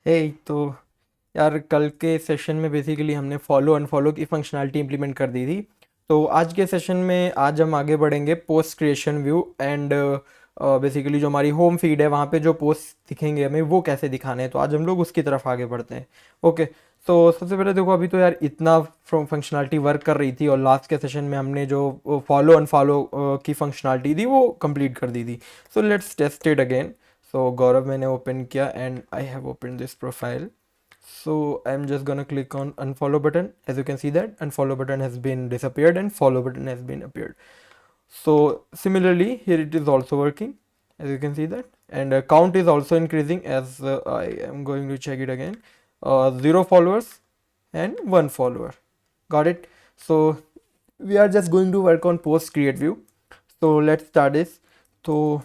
तो यार कल के सेशन में बेसिकली हमने फॉलो अनफॉलो की फंक्शनैलिटी इंप्लीमेंट कर दी थी। तो आज के सेशन में आज हम आगे बढ़ेंगे post creation view and basically जो हमारी होम फीड है वहाँ पे जो पोस्ट दिखेंगे हमें वो कैसे दिखाने हैं। तो आज हम लोग उसकी तरफ आगे बढ़ते हैं। ओके। तो सबसे पहले देखो, अभी तो यार इतना फंक्शनैलिटी वर्क कर रही थी और लास्ट के सेशन में हमने जो फॉलो अनफॉलो की फंक्शनैलिटी थी वो कंप्लीट कर दी थी। So let's test it again. So Gaurav मैंने ओपन किया and I have open this profile. So I'm just gonna click on unfollow button. As you can see that unfollow button has been disappeared and follow button has been appeared. So similarly here it is also working, as you can see that, and count is also increasing as I am going to check it again. 0 followers and 1 follower. Got it. So we are just going to work on post create view. So let's start this. तो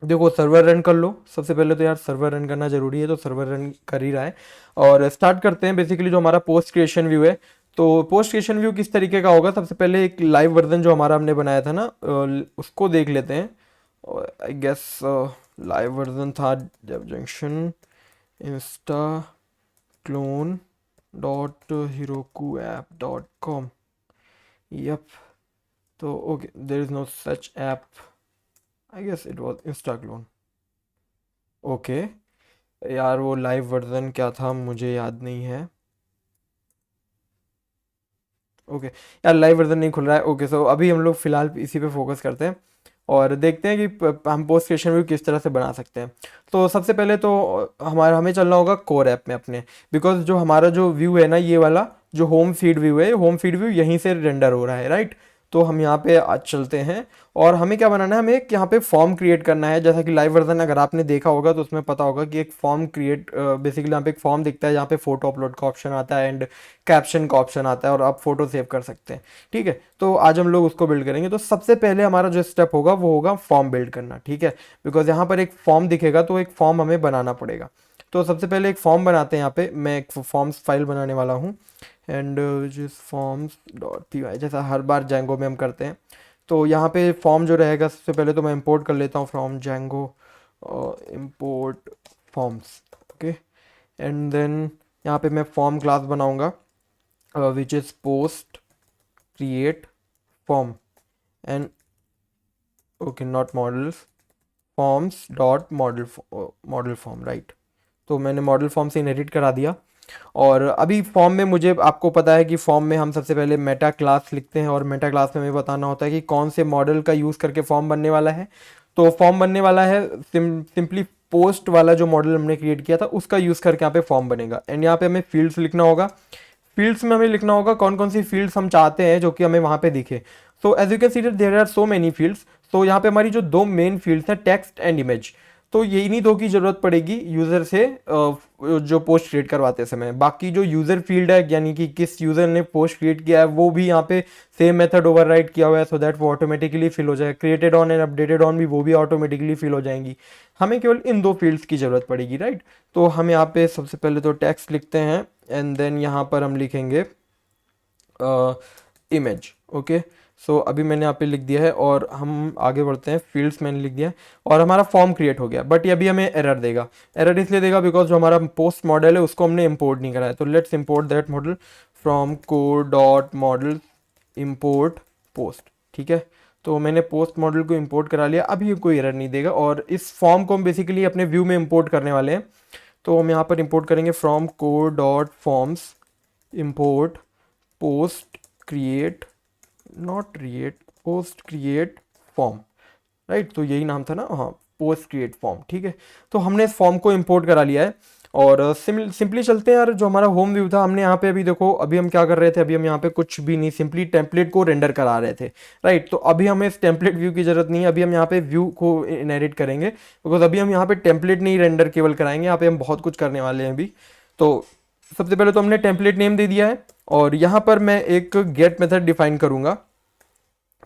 देखो, server run कर लो। सबसे पहले तो यार server run करना जरूरी है, तो सर्वर रन कर ही रहा है और स्टार्ट करते हैं। बेसिकली जो हमारा पोस्ट क्रिएशन व्यू है, तो पोस्ट क्रिएशन व्यू किस तरीके का होगा, सबसे पहले एक लाइव वर्जन जो हमारा हमने बनाया था ना उसको देख लेते हैं। आई गेस लाइव वर्जन था dev junction insta clone dot Heroku app dot com. Yup. तो okay, there is no such app. I guess it was insta clone. Okay. यार वो लाइव वर्जन क्या था मुझे याद नहीं है। ओके। यार लाइव वर्जन नहीं खुल रहा है। ओके, सो अभी हम लोग फिलहाल इसी पे फोकस करते हैं और देखते हैं कि हम पोस्ट क्रिएशन व्यू किस तरह से बना सकते हैं। तो सबसे पहले तो हमें चलना होगा कोर ऐप में अपने, बिकॉज जो हमारा जो व्यू है ना, ये वाला जो होम फीड व्यू है, होम फीड व्यू यहीं से रेंडर हो रहा है, राइट। तो हम यहाँ पे आज चलते हैं और हमें क्या बनाना है, हमें एक यहाँ पे फॉर्म क्रिएट करना है। जैसा कि लाइव वर्जन अगर आपने देखा होगा तो उसमें पता होगा कि एक फॉर्म क्रिएट, बेसिकली यहाँ पे एक फॉर्म दिखता है जहाँ पे फोटो अपलोड का ऑप्शन आता है एंड कैप्शन का ऑप्शन आता है और आप फोटो सेव कर सकते हैं। ठीक है, तो आज हम लोग उसको बिल्ड करेंगे। तो सबसे पहले हमारा जो स्टेप होगा वो होगा फॉर्म बिल्ड करना। ठीक है, बिकॉज यहाँ पर एक फॉर्म दिखेगा तो एक फॉर्म हमें बनाना पड़ेगा। तो सबसे पहले एक फॉर्म बनाते हैं। यहाँ पे मैं एक फॉर्म्स फाइल बनाने वाला हूँ एंड जिस फॉर्म्स डॉट पी वाई, जैसा हर बार जैंगो में हम करते हैं। तो यहाँ पे फॉर्म जो रहेगा, सबसे पहले तो मैं इंपोर्ट कर लेता हूँ from Django import forms. Okay, and then यहाँ पे मैं फॉर्म क्लास बनाऊँगा which is post create form and okay not models, forms dot model form, right. तो मैंने मॉडल फॉर्म से इनहेरिट करा दिया और अभी फॉर्म में मुझे, आपको पता है कि फॉर्म में हम सबसे पहले मेटा क्लास लिखते हैं और मेटा क्लास में हमें बताना होता है कि कौन से मॉडल का यूज़ करके फॉर्म बनने वाला है। तो फॉर्म बनने वाला है सिंपली पोस्ट वाला जो मॉडल हमने क्रिएट किया था उसका यूज़ करके यहाँ पे फॉर्म बनेगा। एंड यहाँ पे हमें फील्ड्स लिखना होगा। फील्ड्स में हमें लिखना होगा कौन कौन सी फील्ड्स हम चाहते हैं जो कि हमें वहाँ पे दिखे। So as you can see there are so many fields. तो यहाँ पे हमारी जो दो मेन फील्ड्स हैं, टेक्स्ट एंड इमेज, तो यही नहीं दो की ज़रूरत पड़ेगी यूज़र से जो पोस्ट क्रिएट करवाते समय। बाकी जो यूज़र फील्ड है, यानी कि किस यूज़र ने पोस्ट क्रिएट किया है, वो भी यहाँ पे सेम मेथड ओवरराइड किया हुआ है सो दैट वो ऑटोमेटिकली फिल हो जाए। Created on and updated on भी, वो भी ऑटोमेटिकली फिल हो जाएंगी। हमें केवल इन दो फील्ड्स की ज़रूरत पड़ेगी, राइट। तो हम यहाँ पे सबसे पहले तो टेक्स्ट लिखते हैं एंड देन यहाँ पर हम लिखेंगे इमेज। ओके, सो अभी मैंने यहाँ पे लिख दिया है और हम आगे बढ़ते हैं। फील्ड्स मैंने लिख दिया है और हमारा फॉर्म क्रिएट हो गया, बट ये अभी हमें एरर देगा। एरर इसलिए देगा बिकॉज जो हमारा पोस्ट मॉडल है उसको हमने इंपोर्ट नहीं करा है। तो let's import that model from core dot model import post. ठीक है, तो मैंने पोस्ट मॉडल को इंपोर्ट करा लिया। अभी ये कोई एरर नहीं देगा और इस फॉर्म को हम बेसिकली अपने व्यू में इंपोर्ट करने वाले हैं। तो हम यहाँ पर इंपोर्ट करेंगे from core dot forms import post create, not create, post create form, right. तो यही नाम था ना, हाँ, पोस्ट क्रिएट फॉर्म। ठीक है, तो हमने इस फॉर्म को इंपोर्ट करा लिया है और सिंपली चलते हैं यार। जो हमारा होम व्यू था, हमने यहाँ पे अभी देखो, अभी हम क्या कर रहे थे, अभी हम यहाँ पे कुछ भी नहीं, सिंपली टेम्पलेट को रेंडर करा रहे थे, राइट। तो अभी हमें इस टेम्पलेट व्यू की जरूरत नहीं है। अभी हम यहाँ पे व्यू को इनहेरिट करेंगे बिकॉज अभी हम यहाँ पे टेम्पलेट नहीं रेंडर केवल कराएंगे, यहाँ पे हम बहुत कुछ करने वाले हैं अभी। तो सबसे पहले तो हमने टेम्पलेट नेम दे दिया है और यहाँ पर मैं एक गेट मेथड डिफाइन करूँगा।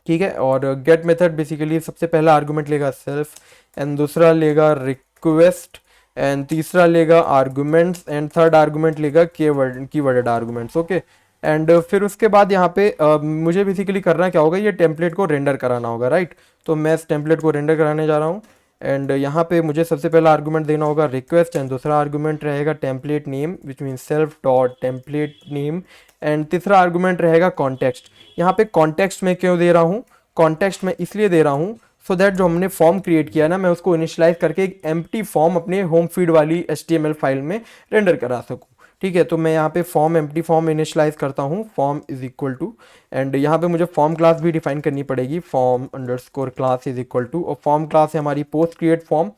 ठीक है, और गेट मेथड बेसिकली सबसे पहला आर्गुमेंट लेगा सेल्फ एंड दूसरा लेगा रिक्वेस्ट एंड तीसरा लेगा आर्गुमेंट्स एंड थर्ड आर्गुमेंट लेगा कीवर्डेड आर्गुमेंट्स। ओके, एंड फिर उसके बाद यहाँ पे मुझे बेसिकली करना क्या होगा, ये टेम्पलेट को रेंडर कराना होगा, राइट। तो मैं इस टेम्पलेट को रेंडर कराने जा रहा हूँ एंड यहाँ पे मुझे सबसे पहला आर्गुमेंट देना होगा रिक्वेस्ट, एंड दूसरा आर्गुमेंट रहेगा template name which mean self dot template name, and तीसरा आर्गुमेंट रहेगा कॉन्टेक्स्ट। यहाँ पे कॉन्टेक्स्ट में क्यों दे रहा हूँ, कॉन्टेक्स्ट में इसलिए दे रहा हूँ सो दैट जो हमने फॉर्म क्रिएट किया ना, मैं उसको इनिशियलाइज करके एक एम्प्टी फॉर्म अपने होम फीड वाली HTML फाइल में रेंडर करा सकूँ। ठीक है, तो मैं यहाँ पे फॉर्म एम्प्टी फॉर्म इनिशियलाइज करता हूँ, form is equal to, and यहाँ पे मुझे फॉर्म क्लास भी डिफाइन करनी पड़ेगी, form underscore class is equal to, और फॉर्म क्लास है हमारी पोस्ट क्रिएट फॉर्म,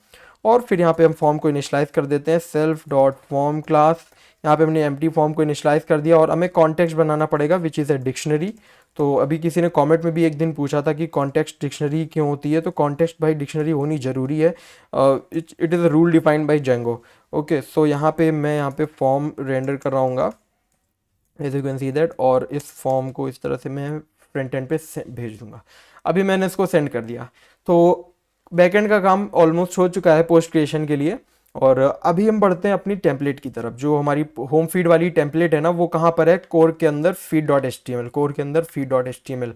और फिर यहाँ पे हम फॉर्म को इनिशियलाइज कर देते हैं सेल्फ डॉट फॉर्म क्लास। यहाँ पे हमने एम्प्टी फॉर्म को इनिशियलाइज कर दिया और हमें कॉन्टेक्स्ट बनाना पड़ेगा विच इज़ अ डिक्शनरी। तो अभी किसी ने कमेंट में भी एक दिन पूछा था कि कॉन्टेक्स्ट डिक्शनरी क्यों होती है, तो कॉन्टेक्स्ट बाई डिक्शनरी होनी ज़रूरी है, it is a rule defined by Django. Okay, so यहाँ पे मैं यहाँ पे फॉर्म रेंडर कर रहा हूँ as you can see that, और इस फॉर्म को इस तरह से मैं फ्रंट एंड पे भेज दूंगा। अभी मैंने इसको सेंड कर दिया, तो बैकएंड का काम ऑलमोस्ट हो चुका है पोस्ट क्रिएशन के लिए। और अभी हम बढ़ते हैं अपनी टेम्पलेट की तरफ। जो हमारी होम फीड वाली टेम्पलेट है ना, वो कहाँ पर है, कोर के अंदर feed dot H T M L, core के अंदर feed dot H T M L.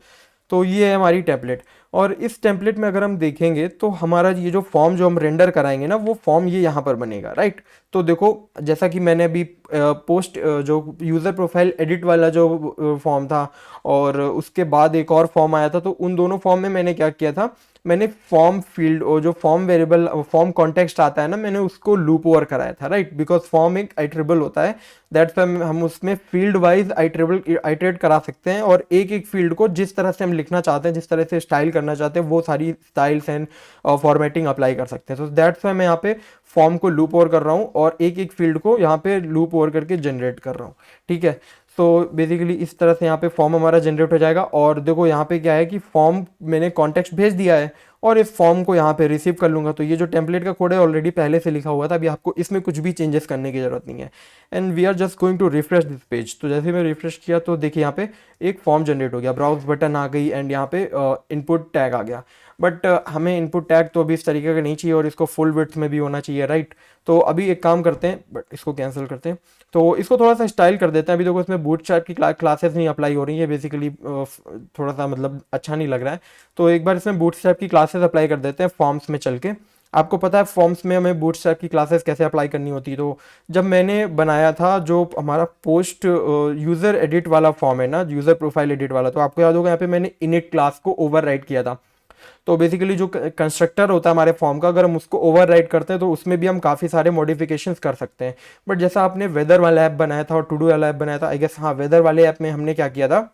तो ये है हमारी टेम्पलेट, और इस टेम्पलेट में अगर हम देखेंगे तो हमारा ये जो फॉर्म जो हम रेंडर कराएंगे ना, वो फॉर्म ये यहाँ पर बनेगा, राइट। तो देखो, जैसा कि मैंने अभी पोस्ट जो यूज़र प्रोफाइल एडिट वाला जो फॉर्म था, और उसके बाद एक और फॉर्म आया था, तो उन दोनों फॉर्म में मैंने क्या किया था, मैंने फॉर्म फील्ड और जो फॉर्म वेरिएबल फॉर्म कॉन्टेक्स्ट आता है ना, मैंने उसको लूप ओवर कराया था, राइट, बिकॉज फॉर्म एक आइट्रेबल होता है, दैट्स हम उसमें फील्ड वाइज आइट्रेट करा सकते हैं, और एक एक फील्ड को जिस तरह से हम लिखना चाहते हैं, जिस तरह से स्टाइल करना चाहते हैं, वो सारी स्टाइल्स एंड फॉर्मेटिंग अप्लाई कर सकते हैं। तो दैट्स वाई मैं यहाँ पे फॉर्म को लूप ओवर कर रहा हूँ और एक एक फील्ड को यहाँ पे लूप ओवर करके जनरेट कर रहा हूँ। ठीक है, तो बेसिकली इस तरह से यहाँ पे फॉर्म हमारा जनरेट हो जाएगा। और देखो यहाँ पे क्या है कि फॉर्म मैंने कॉन्टेक्स्ट भेज दिया है, और इस फॉर्म को यहाँ पे रिसीव कर लूँगा। तो ये जो टेम्पलेट का कोड है ऑलरेडी पहले से लिखा हुआ था, अभी आपको इसमें कुछ भी चेंजेस करने की ज़रूरत नहीं है। And we are just going to refresh this page. तो जैसे मैं रिफ्रेश किया तो देखिए यहाँ पे एक फॉर्म जनरेट हो गया, ब्राउज बटन आ गई, एंड यहाँ पे इनपुट टैग आ गया। बट हमें इनपुट टैग तो अभी इस तरीके का नहीं चाहिए, और इसको फुल विड्थ में भी होना चाहिए, राइट। तो अभी एक काम करते हैं, बट इसको कैंसिल करते हैं, तो इसको थोड़ा सा स्टाइल कर देते हैं। अभी देखो इसमें बूटस्ट्रैप की क्लासेस नहीं अप्लाई हो रही है, बेसिकली थोड़ा सा मतलब अच्छा नहीं लग रहा है। तो एक बार इसमें बूटस्ट्रैप की क्लासेस अप्लाई कर देते हैं फॉर्म्स में चल के। आपको पता है फॉर्म्स में हमें बूटस्ट्रैप की क्लासेस कैसे अप्लाई करनी होती है। तो जब मैंने बनाया था जो हमारा पोस्ट यूज़र एडिट वाला फॉर्म है ना, यूज़र प्रोफाइल एडिट वाला, तो आपको याद होगा यहाँ पे मैंने इनिट क्लास को ओवरराइड किया था। तो बेसिकली जो कंस्ट्रक्टर होता है हमारे फॉर्म का, अगर हम उसको ओवरराइड करते हैं तो उसमें भी हम काफ़ी सारे मॉडिफिकेशंस कर सकते हैं। बट जैसा आपने वेदर वाला ऐप बनाया था और टू डू वाला ऐप बनाया था, आई गेस, हाँ, वेदर वाले ऐप में हमने क्या किया था,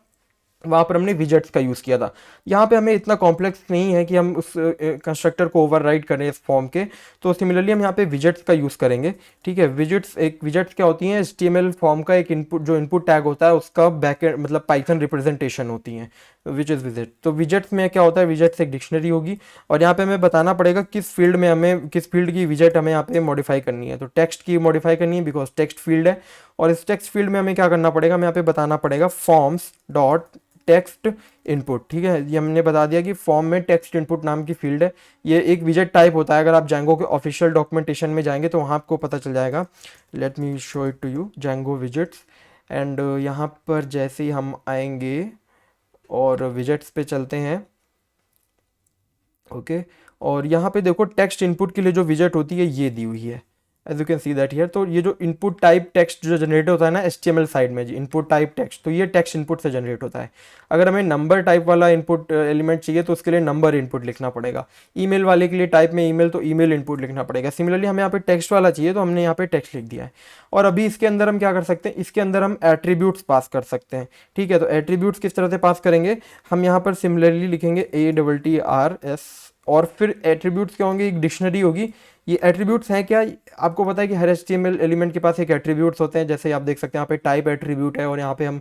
वहाँ पर हमने विजेट्स का यूज़ किया था। यहाँ पे हमें इतना कॉम्प्लेक्स नहीं है कि हम उस कंस्ट्रक्टर को ओवरराइड करें इस फॉर्म के। तो सिमिलरली हम यहाँ पे विजेट्स का यूज़ करेंगे। ठीक है, विजेट्स क्या होती हैं, HTML फॉर्म का एक इनपुट, जो इनपुट टैग होता है उसका बैकएंड मतलब पाइथन रिप्रेजेंटेशन होती हैं, विच इज़ विजेट। तो विजेट्स में क्या होता है, विजेट्स एक डिक्शनरी होगी, और यहाँ पे हमें बताना पड़ेगा किस फील्ड में हमें, किस फील्ड की विजेट हमें यहाँ पे मॉडिफाई करनी है। तो टेक्स्ट की मॉडिफाई करनी है बिकॉज टेक्स्ट फील्ड है, और इस टेक्स्ट फील्ड में हमें क्या करना पड़ेगा, हमें यहाँ पे बताना पड़ेगा फॉर्म्स डॉट टेक्स्ट इनपुट। ठीक है, ये हमने बता दिया कि फॉर्म में टेक्स्ट इनपुट नाम की फील्ड है, ये एक विजेट टाइप होता है। अगर आप जैंगो के ऑफिशियल डॉक्यूमेंटेशन में जाएंगे तो वहाँ आपको पता चल जाएगा। Let me show it to you, Django widgets, and यहाँ पर जैसे ही हम आएंगे और विजेट्स पे चलते हैं, ओके, और यहाँ पे देखो टेक्स्ट इनपुट के लिए जो विजेट होती है ये दी हुई है, as you can see that here. तो ये जो इनपुट टाइप टेक्स्ट जो जनरेट होता है ना HTML साइड में, जी इनपुट टाइप टेक्स्ट, तो ये टेक्स्ट इनपुट से जनरेट होता है। अगर हमें नंबर टाइप वाला इनपुट एलिमेंट चाहिए तो उसके लिए नंबर इनपुट लिखना पड़ेगा। ईमेल वाले के लिए टाइप में ईमेल, तो ईमेल इनपुट लिखना पड़ेगा। सिमिलरली हमें यहाँ पे टेक्स्ट वाला चाहिए तो हमने यहाँ पे टेक्स्ट लिख दिया है। और अभी इसके अंदर हम क्या कर सकते हैं, इसके अंदर हम एट्रीब्यूट्स पास कर सकते हैं। ठीक है, तो एट्रीब्यूट्स किस तरह से पास करेंगे, हम यहाँ पर सिमिलरली लिखेंगे ATTRS, और फिर एट्रीब्यूट्स क्या होंगे, एक डिक्शनरी होगी। ये एट्रीब्यूट्स हैं क्या, आपको पता है कि हर HTML एलिमेंट के पास एक एट्रीब्यूट्स होते हैं। जैसे आप देख सकते हैं यहाँ पे टाइप एट्रीब्यूट है, और यहाँ पे हम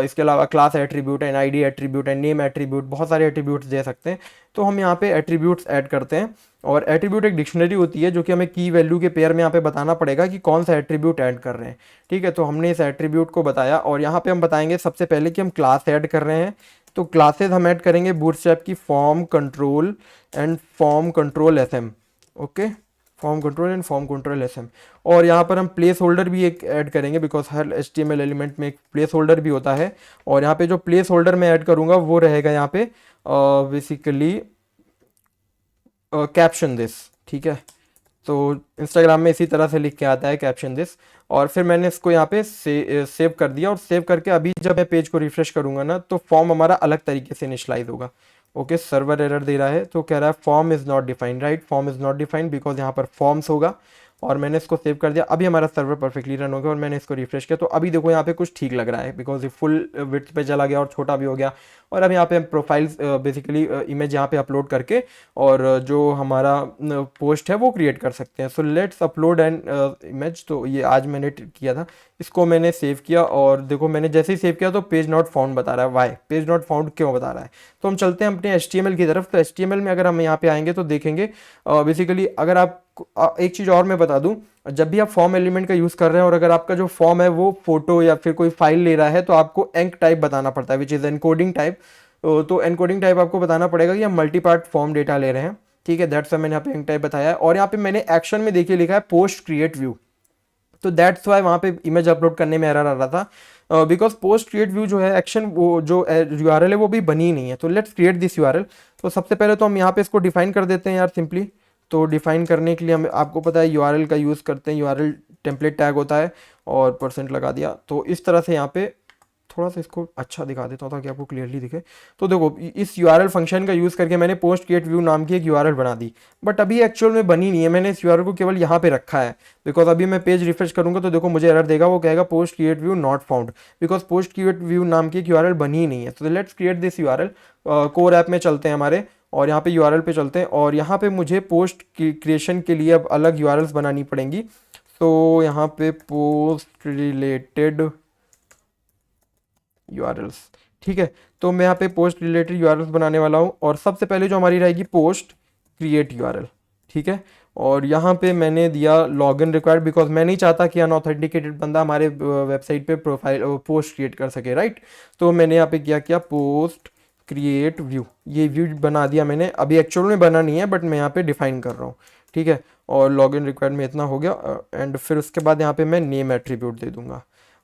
इसके अलावा क्लास एट्रीब्यूट है, ID एट्रीब्यूट है, नेम एट्रीब्यूट, बहुत सारे एट्रीब्यूट्स दे सकते हैं। तो हम यहाँ पे एट्रीब्यूट्स ऐड करते हैं, और एट्रीब्यूट एक डिक्शनरी होती है जो कि हमें की वैल्यू के पेयर में यहाँ पे बताना पड़ेगा कि कौन सा एट्रीब्यूट ऐड कर रहे हैं। ठीक है, तो हमने इस एट्रीब्यूट को बताया, और यहाँ पे हम बताएंगे सबसे पहले कि हम क्लास ऐड कर रहे हैं। तो क्लासेस हम ऐड करेंगे बूटस्ट्रैप की form control and form control SM। Okay, form control and form control SM। और यहाँ पर हम प्लेस होल्डर भी एक ऐड करेंगे, बिकॉज हर HTML एलिमेंट में एक प्लेस होल्डर भी होता है। और यहाँ पे जो प्लेस होल्डर मैं ऐड करूँगा वो रहेगा यहाँ पे बेसिकली कैप्शन दिस। ठीक है। तो इंस्टाग्राम में इसी तरह से लिख के आता है कैप्शन दिस, और फिर मैंने इसको यहाँ पे सेव कर दिया, और सेव करके अभी जब मैं पेज को रिफ्रेश करूंगा ना तो फॉर्म हमारा अलग तरीके से इनिशलाइज होगा। ओके, सर्वर एरर दे रहा है, तो कह रहा है form is not defined, right, form is not defined because यहाँ पर फॉर्म्स होगा। और मैंने इसको सेव कर दिया, अभी हमारा सर्वर परफेक्टली रन हो गया, और मैंने इसको रिफ्रेश किया तो अभी देखो यहाँ पे कुछ ठीक लग रहा है बिकॉज ये फुल विड्थ पे चला गया और छोटा भी हो गया। और अब यहाँ पे हम प्रोफाइल्स बेसिकली इमेज यहाँ पे अपलोड करके और जो हमारा पोस्ट है वो क्रिएट कर सकते हैं। So let's upload an image. तो ये आज मैंने किया था, इसको मैंने सेव किया, और देखो मैंने जैसे ही सेव किया तो पेज नॉट फाउंड बता रहा है। वाई पेज नॉट फाउंड क्यों बता रहा है? तो हम चलते हैं अपने HTML की तरफ। तो HTML में अगर हम यहाँ पे आएंगे तो देखेंगे बेसिकली, अगर आप एक चीज़ और मैं बता दूं, जब भी आप फॉर्म एलिमेंट का यूज़ कर रहे हैं और अगर आपका जो फॉर्म है वो फोटो या फिर कोई फाइल ले रहा है तो आपको एंक टाइप बताना पड़ता है, विच इज़ एनकोडिंग टाइप। तो एनकोडिंग टाइप आपको बताना पड़ेगा कि हम मल्टी पार्ट फॉर्म डेटा ले रहे हैं, ठीक है। दैट्स मैंने यहाँ पे एंक टाइप बताया है, और यहाँ पे मैंने एक्शन में देखिए लिखा है पोस्ट क्रिएट व्यू। तो दैट्स वाई वहाँ पे इमेज अपलोड करने में एरर आ रहा था, बिकॉज पोस्ट क्रिएट व्यू जो है एक्शन, वो जो URL है वो भी बनी नहीं है। तो लेट्स क्रिएट दिस URL। तो सबसे पहले तो हम यहाँ पे इसको डिफाइन कर देते हैं यार सिंपली। तो डिफाइन करने के लिए हम, आपको पता है URL का यूज़ करते हैं, URL टेम्पलेट टैग होता है, और % लगा दिया। तो इस तरह से यहाँ पे थोड़ा सा इसको अच्छा दिखा देता हूँ ताकि आपको क्लियरली दिखे। तो देखो इस URL फंक्शन का यूज़ करके मैंने पोस्ट क्रिएट व्यू नाम की एक URL बना दी, बट अभी एक्चुअल में बनी नहीं है। मैंने इस URL को केवल यहाँ पे रखा है बिकॉज अभी मैं पेज रिफ्रेश करूंगा तो देखो मुझे एरर देगा, वो कहेगा post create view not found, because post create view नाम की एक URL बनी ही नहीं है। तो let's create this URL। Core app में चलते हैं हमारे, और यहाँ पे URL पे चलते हैं, और यहाँ पे मुझे पोस्ट क्रिएशन के लिए अब अलग URLs बनानी पड़ेंगी। तो यहाँ पे पोस्ट रिलेटेड URLs, ठीक है। तो मैं यहाँ पे पोस्ट रिलेटेड URLs बनाने वाला हूँ, और सबसे पहले जो हमारी रहेगी पोस्ट क्रिएट URL, ठीक है। और यहाँ पे मैंने दिया लॉगिन रिक्वायर्ड, बिकॉज मैं नहीं चाहता कि अनऑथेंटिकेटेड बंदा हमारे वेबसाइट पे प्रोफाइल पोस्ट क्रिएट कर सके, राइट। तो मैंने यहाँ पे क्या किया, पोस्ट क्रिएट व्यू, ये व्यू बना दिया मैंने। अभी एक्चुअल में बना नहीं है बट मैं यहाँ पे डिफाइन कर रहा हूँ, ठीक है। और लॉगिन रिक्वायर्ड में इतना हो गया, एंड फिर उसके बाद यहाँ पे मैं नेम एट्रीब्यूट दे दूंगा,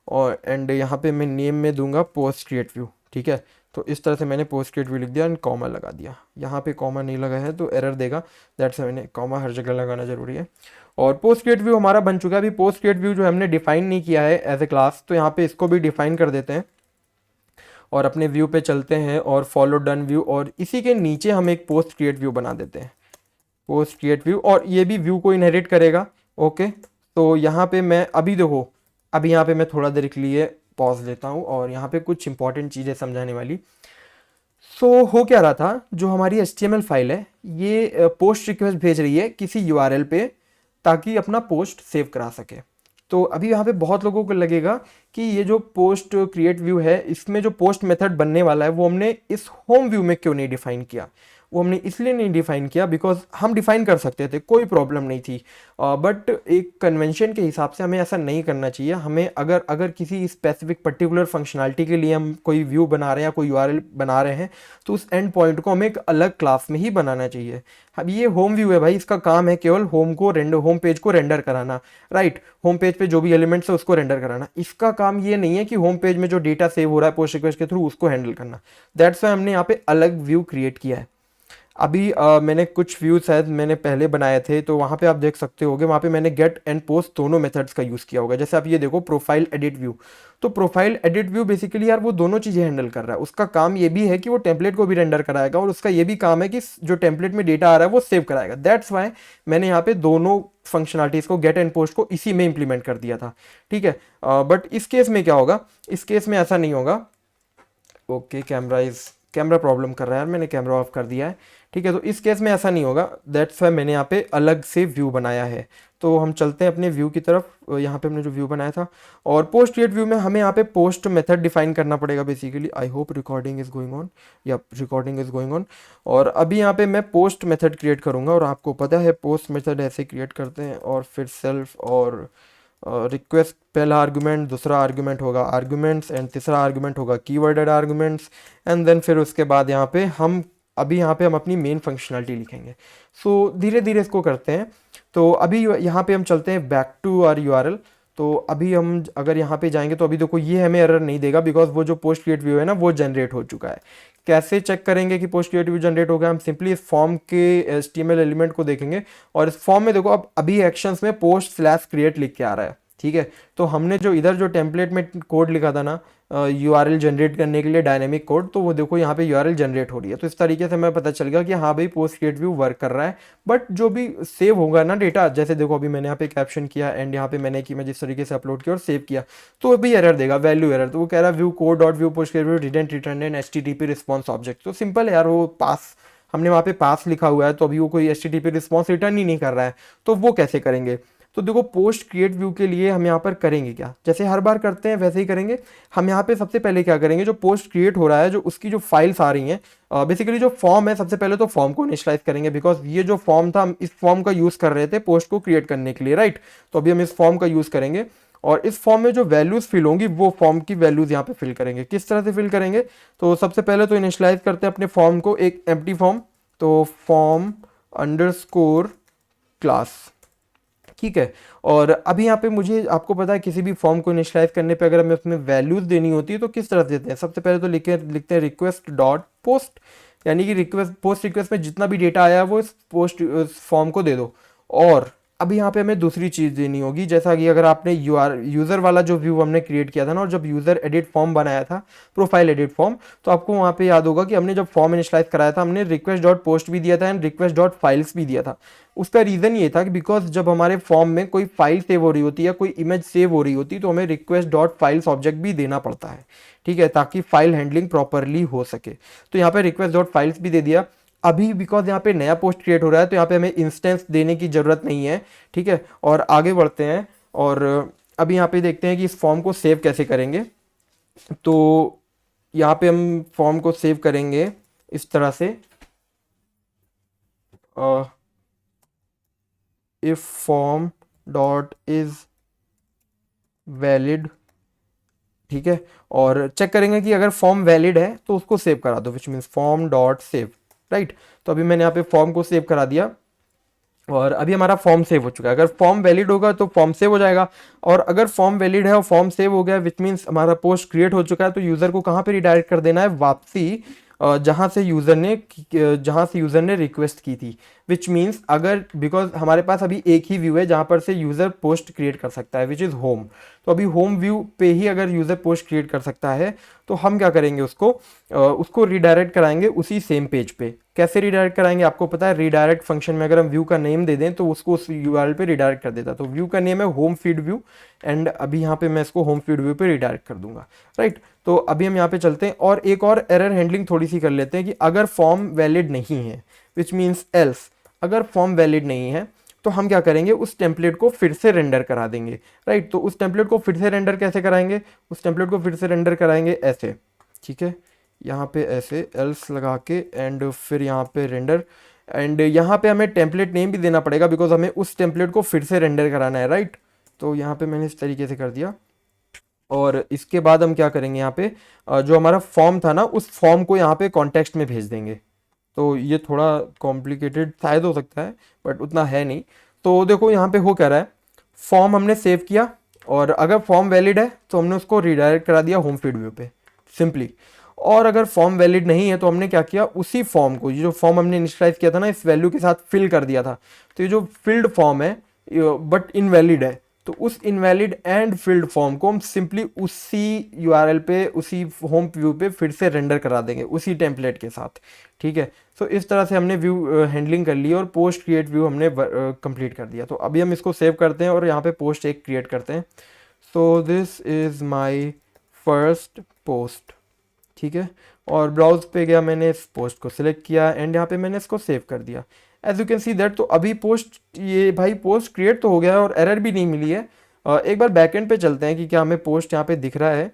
और एंड यहाँ पे मैं नेम में दूंगा पोस्ट क्रिएट व्यू, ठीक है। तो इस तरह से मैंने पोस्ट क्रिएट व्यू लिख दिया एंड कॉमा लगा दिया। यहाँ पे कॉमा नहीं लगा है तो एरर देगा, दैट्स मैंने कॉमा हर जगह लगाना जरूरी है। और पोस्ट क्रिएट व्यू हमारा बन चुका है। अभी पोस्ट क्रिएट व्यू जो हमने डिफाइन नहीं किया है एज ए क्लास, तो यहाँ पे इसको भी डिफाइन कर देते हैं, और अपने व्यू पे चलते हैं और फॉलो डन व्यू, और इसी के नीचे हम एक पोस्ट क्रिएट व्यू बना देते हैं, पोस्ट क्रिएट व्यू, और ये भी व्यू को इनहेरिट करेगा। ओके, तो यहाँ पे मैं अभी देखो, अभी यहाँ पे मैं थोड़ा देर के लिए पॉज लेता हूँ, और यहाँ पे कुछ इंपॉर्टेंट चीज़ें समझाने वाली। सो हो क्या रहा था, जो हमारी HTML फाइल है ये पोस्ट रिक्वेस्ट भेज रही है किसी URL पे ताकि अपना पोस्ट सेव करा सके। तो अभी यहाँ पे बहुत लोगों को लगेगा कि ये जो पोस्ट क्रिएट व्यू है इसमें जो पोस्ट मेथड बनने वाला है वो हमने इस होम व्यू में क्यों नहीं डिफाइन किया। वो हमने इसलिए नहीं डिफाइन किया बिकॉज हम डिफाइन कर सकते थे, कोई प्रॉब्लम नहीं थी, बट एक कन्वेंशन के हिसाब से हमें ऐसा नहीं करना चाहिए। हमें अगर अगर किसी स्पेसिफिक पर्टिकुलर फंक्शनैलिटी के लिए हम कोई व्यू बना रहे हैं या कोई URL बना रहे हैं तो उस एंड पॉइंट को हमें एक अलग क्लास में ही बनाना चाहिए। अब ये होम व्यू है भाई, इसका काम है केवल होम पेज को रेंडर कराना, राइट। होम पेज पे जो भी एलिमेंट्स है उसको रेंडर कराना। इसका काम ये नहीं है कि होम पेज में जो डेटा सेव हो रहा है पोस्ट रिक्वेस्ट के थ्रू उसको हैंडल करना। दैट्स वाई हमने यहाँ पे अलग व्यू क्रिएट किया है। अभी मैंने कुछ व्यू शायद मैंने पहले बनाए थे, तो वहाँ पे आप देख सकते होगे, वहाँ पे मैंने गेट एंड पोस्ट दोनों मेथड्स का यूज़ किया होगा। जैसे आप ये देखो प्रोफाइल एडिट व्यू, तो प्रोफाइल एडिट व्यू बेसिकली यार वो दोनों चीज़ें हैंडल कर रहा है। उसका काम ये भी है कि वो टेम्पलेट को भी रेंडर कराएगा, और उसका ये भी काम है कि जो टेम्पलेट में डेटा आ रहा है वो सेव कराएगा। दैट्स वाई मैंने यहाँ पे दोनों फंक्शनलिटीज़ को गेट एंड पोस्ट को इसी में इंप्लीमेंट कर दिया था, ठीक है। बट इस केस में क्या होगा, इस केस में ऐसा नहीं होगा। ओके, कैमरा प्रॉब्लम कर रहा है यार, मैंने कैमरा ऑफ कर दिया है, ठीक है। तो इस केस में ऐसा नहीं होगा, दैट्स वाई मैंने यहाँ पे अलग से व्यू बनाया है। तो हम चलते हैं अपने व्यू की तरफ। यहाँ पे हमने जो व्यू बनाया था, और पोस्ट क्रिएट व्यू में हमें यहाँ पे पोस्ट मेथड डिफाइन करना पड़ेगा basically. I hope recording is going on, या रिकॉर्डिंग इज गोइंग ऑन। और अभी यहाँ पे मैं पोस्ट मेथड क्रिएट करूँगा, और आपको पता है पोस्ट मेथड ऐसे क्रिएट करते हैं, और फिर सेल्फ और रिक्वेस्ट पहला आर्गुमेंट, दूसरा आर्गुमेंट होगा आर्गुमेंट्स, एंड तीसरा आर्गुमेंट होगा कीवर्डेड आर्गुमेंट्स, एंड देन फिर उसके बाद यहाँ पे हम अपनी मेन फंक्शनलिटी लिखेंगे। सो धीरे धीरे इसको करते हैं। तो अभी यहाँ पे हम चलते हैं बैक टू आवर URL। तो अभी हम अगर यहाँ पे जाएंगे तो अभी देखो ये हमें एरर नहीं देगा, बिकॉज वो जो पोस्ट क्रिएट व्यू है ना वो जनरेट हो चुका है। कैसे चेक करेंगे कि पोस्ट क्रिएट व्यू जनरेट हो गया? हम सिंपली इस फॉर्म के HTML एलिमेंट को देखेंगे, और इस फॉर्म में देखो अब अभी एक्शंस में post/create लिख के आ रहा है, ठीक है। तो हमने जो इधर जो टेम्पलेट में कोड लिखा था ना URL जनरेट करने के लिए डायनेमिक कोड, तो वो देखो यहाँ पे URL जनरेट हो रही है। तो इस तरीके से हमें पता चल गया कि हाँ भाई पोस्ट क्रिएट व्यू वर्क कर रहा है। बट जो भी सेव होगा ना डेटा, जैसे देखो अभी मैंने यहाँ पे कैप्शन किया एंड यहाँ पे मैंने कि मैं जिस तरीके से अपलोड किया और सेव किया, तो अभी एरर देगा, वैल्यू एरर। तो वो कह रहा है view code dot view post create view didn't return an HTTP response object. तो सिंपल है यार, वो पास हमने वहाँ पे पास लिखा हुआ है, तो अभी वो कोई HTTP रिस्पॉन्स रिटर्न ही नहीं कर रहा है। तो वो कैसे करेंगे? तो देखो पोस्ट क्रिएट व्यू के लिए हम यहाँ पर करेंगे क्या, जैसे हर बार करते हैं वैसे ही करेंगे। हम यहाँ पे सबसे पहले क्या करेंगे, जो पोस्ट क्रिएट हो रहा है, जो उसकी जो फाइल्स आ रही हैं, बेसिकली जो फॉर्म है, सबसे पहले तो फॉर्म को इनिशियलाइज करेंगे, बिकॉज ये जो फॉर्म था हम इस फॉर्म का यूज़ कर रहे थे पोस्ट को क्रिएट करने के लिए, राइट। तो अभी हम इस फॉर्म का यूज़ करेंगे, और इस फॉर्म में जो वैल्यूज़ फिल होंगी वो फॉर्म की वैल्यूज़ यहाँ पे फिल करेंगे। किस तरह से फिल करेंगे? तो सबसे पहले तो इनिशियलाइज करते हैं अपने फॉर्म को, एक एम्प्टी फॉर्म, तो फॉर्म अंडरस्कोर क्लास, ठीक है। और अभी यहाँ पे मुझे आपको पता है किसी भी फॉर्म को इनिशियलाइज करने पे अगर हमें उसमें वैल्यूज देनी होती है तो किस तरह से देते हैं? सबसे पहले तो लिखते हैं रिक्वेस्ट डॉट पोस्ट, यानी कि रिक्वेस्ट पोस्ट रिक्वेस्ट में जितना भी डेटा आया वो इस पोस्ट फॉर्म को दे दो। और अभी यहाँ पे हमें दूसरी चीज़ देनी होगी, जैसा कि अगर आपने यूज़र वाला जो व्यू हमने क्रिएट किया था ना, और जब यूज़र एडिट फॉर्म बनाया था, प्रोफाइल एडिट फॉर्म, तो आपको वहाँ पे याद होगा कि हमने जब फॉर्म इनिशियलाइज कराया था हमने रिक्वेस्ट डॉट पोस्ट भी दिया था एंड रिक्वेस्ट डॉट फाइल्स भी दिया था। उसका रीज़न ये था कि बिकॉज जब हमारे फॉर्म में कोई फाइल सेव हो रही होती है, कोई इमेज सेव हो रही होती है, तो हमें रिक्वेस्ट डॉट फाइल्स ऑब्जेक्ट भी देना पड़ता है, ठीक है, ताकि फाइल हैंडलिंग प्रॉपरली हो सके। तो यहाँ पे रिक्वेस्ट डॉट फाइल्स भी दे दिया। अभी बिकॉज यहाँ पे नया पोस्ट क्रिएट हो रहा है तो यहाँ पे हमें इंस्टेंस देने की ज़रूरत नहीं है, ठीक है। और आगे बढ़ते हैं, और अभी यहाँ पे देखते हैं कि इस फॉर्म को सेव कैसे करेंगे। तो यहाँ पे हम फॉर्म को सेव करेंगे इस तरह से, if form dot is valid, ठीक है। और चेक करेंगे कि अगर फॉर्म वैलिड है तो उसको सेव करा दो, which means form dot save, right. तो अभी मैंने यहाँ पे फॉर्म को सेव करा दिया, और अभी हमारा फॉर्म सेव हो चुका है। अगर फॉर्म वैलिड होगा तो फॉर्म सेव हो जाएगा, और अगर फॉर्म वैलिड है और फॉर्म सेव हो गया विच मीन्स हमारा पोस्ट क्रिएट हो चुका है, तो यूज़र को कहाँ पे रिडायरेक्ट कर देना है? वापसी जहाँ से यूज़र ने रिक्वेस्ट की थी। विच मीन्स अगर बिकॉज हमारे पास अभी एक ही व्यू है जहाँ पर से यूज़र पोस्ट क्रिएट कर सकता है, विच इज़ होम। तो अभी होम व्यू पे ही अगर यूज़र पोस्ट क्रिएट कर सकता है तो हम क्या करेंगे, उसको रिडायरेक्ट कराएंगे उसी सेम पेज पे। कैसे रिडायरेक्ट कराएंगे? आपको पता है रिडायरेक्ट फंक्शन में अगर हम व्यू का नेम दे दें तो उसको उस URL पे रिडायरेक्ट कर देता है। तो व्यू का नेम है होम फीड व्यू, एंड अभी यहाँ पे मैं इसको होम फीड व्यू पे रिडायरेक्ट कर दूंगा, राइट। तो अभी हम यहाँ पे चलते हैं और एक और एरर हैंडलिंग थोड़ी सी कर लेते हैं कि अगर फॉर्म वैलिड नहीं है, विच मीन्स एल्स, अगर फॉर्म वैलिड नहीं है तो हम क्या करेंगे, उस टेम्पलेट को फिर से रेंडर करा देंगे, राइट। तो उस टेम्पलेट को फिर से रेंडर कैसे कराएंगे? उस टेम्पलेट को फिर से रेंडर कराएंगे ऐसे, ठीक है, यहाँ पे ऐसे एल्स लगा के एंड फिर यहाँ पे रेंडर, एंड यहाँ पे हमें टेम्पलेट नेम भी देना पड़ेगा बिकॉज हमें उस टेम्पलेट को फिर से रेंडर कराना है, राइट। तो यहाँ पे मैंने इस तरीके से कर दिया, और इसके बाद हम क्या करेंगे, यहाँ पे जो हमारा फॉर्म था ना उस फॉर्म को यहाँ पे कॉन्टेक्स्ट में भेज देंगे। तो ये थोड़ा कॉम्प्लिकेटेड शायद हो सकता है बट उतना है नहीं। तो देखो यहाँ पे हो क्या रहा है, फॉर्म हमने सेव किया और अगर फॉर्म वैलिड है तो हमने उसको रिडायरेक्ट करा दिया होम फीड व्यू पे सिंपली। और अगर फॉर्म वैलिड नहीं है तो हमने क्या किया, उसी फॉर्म को, ये जो फॉर्म हमने इनिशियलाइज किया था ना, इस वैल्यू के साथ फिल कर दिया था। तो ये जो फिल्ड फॉर्म है बट इनवैलिड है, तो उस इनवैलिड एंड फिल्ड फॉर्म को हम सिंपली उसी URL पे, उसी होम व्यू पे फिर से रेंडर करा देंगे उसी टेम्पलेट के साथ, ठीक है। सो इस तरह से हमने व्यू हैंडलिंग कर ली और पोस्ट क्रिएट व्यू हमने कंप्लीट कर दिया। तो अभी हम इसको सेव करते हैं और यहाँ पे पोस्ट एक क्रिएट करते हैं। So this is my first post, ठीक है। और ब्राउज पे गया, मैंने इस पोस्ट को सिलेक्ट किया एंड यहाँ पे मैंने इसको सेव कर दिया। As you can see that, तो अभी पोस्ट, ये भाई पोस्ट क्रिएट तो हो गया है और एरर भी नहीं मिली है। एक बार बैकएंड पे चलते हैं कि क्या हमें पोस्ट यहाँ पे दिख रहा है,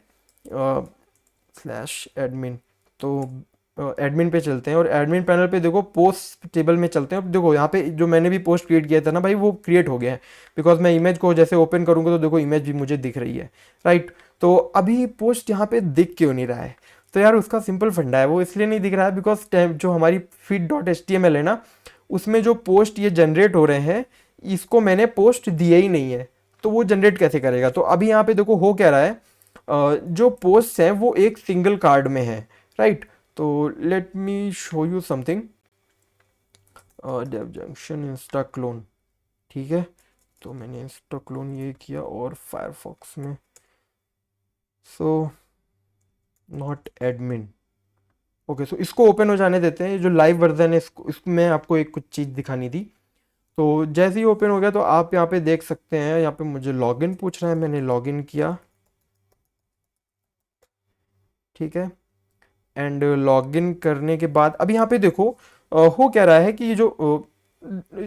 /admin। तो एडमिन पे चलते हैं और एडमिन पैनल पे देखो पोस्ट टेबल में चलते हैं। देखो यहाँ पे जो मैंने भी पोस्ट क्रिएट किया था ना भाई, वो क्रिएट हो गया है बिकॉज मैं इमेज को जैसे ओपन करूँगा तो देखो इमेज भी मुझे दिख रही है, राइट। तो अभी पोस्ट यहाँ पे दिख क्यों नहीं रहा है? तो यार उसका सिंपल फंडा है, वो इसलिए नहीं दिख रहा है बिकॉज जो हमारी feed.html है ना, उसमें जो पोस्ट ये जनरेट हो रहे हैं इसको मैंने पोस्ट दिया ही नहीं है। तो वो जनरेट कैसे करेगा? तो अभी यहाँ पे देखो हो क्या रहा है, जो पोस्ट है वो एक सिंगल कार्ड में है, राइट? तो let me show you something, dev junction insta clone, ठीक है? तो मैंने इंस्टा क्लोन ये किया और फायरफॉक्स में, सो नॉट एडमिन, ओके। सो इसको ओपन हो जाने देते हैं, ये जो लाइव वर्जन है इसमें आपको एक कुछ चीज़ दिखानी थी। तो जैसे ही ओपन हो गया तो आप यहाँ पे देख सकते हैं, यहाँ पे मुझे लॉगिन पूछ रहा है, मैंने लॉगिन किया, ठीक है? एंड लॉगिन करने के बाद अब यहाँ पे देखो हो क्या रहा है कि ये जो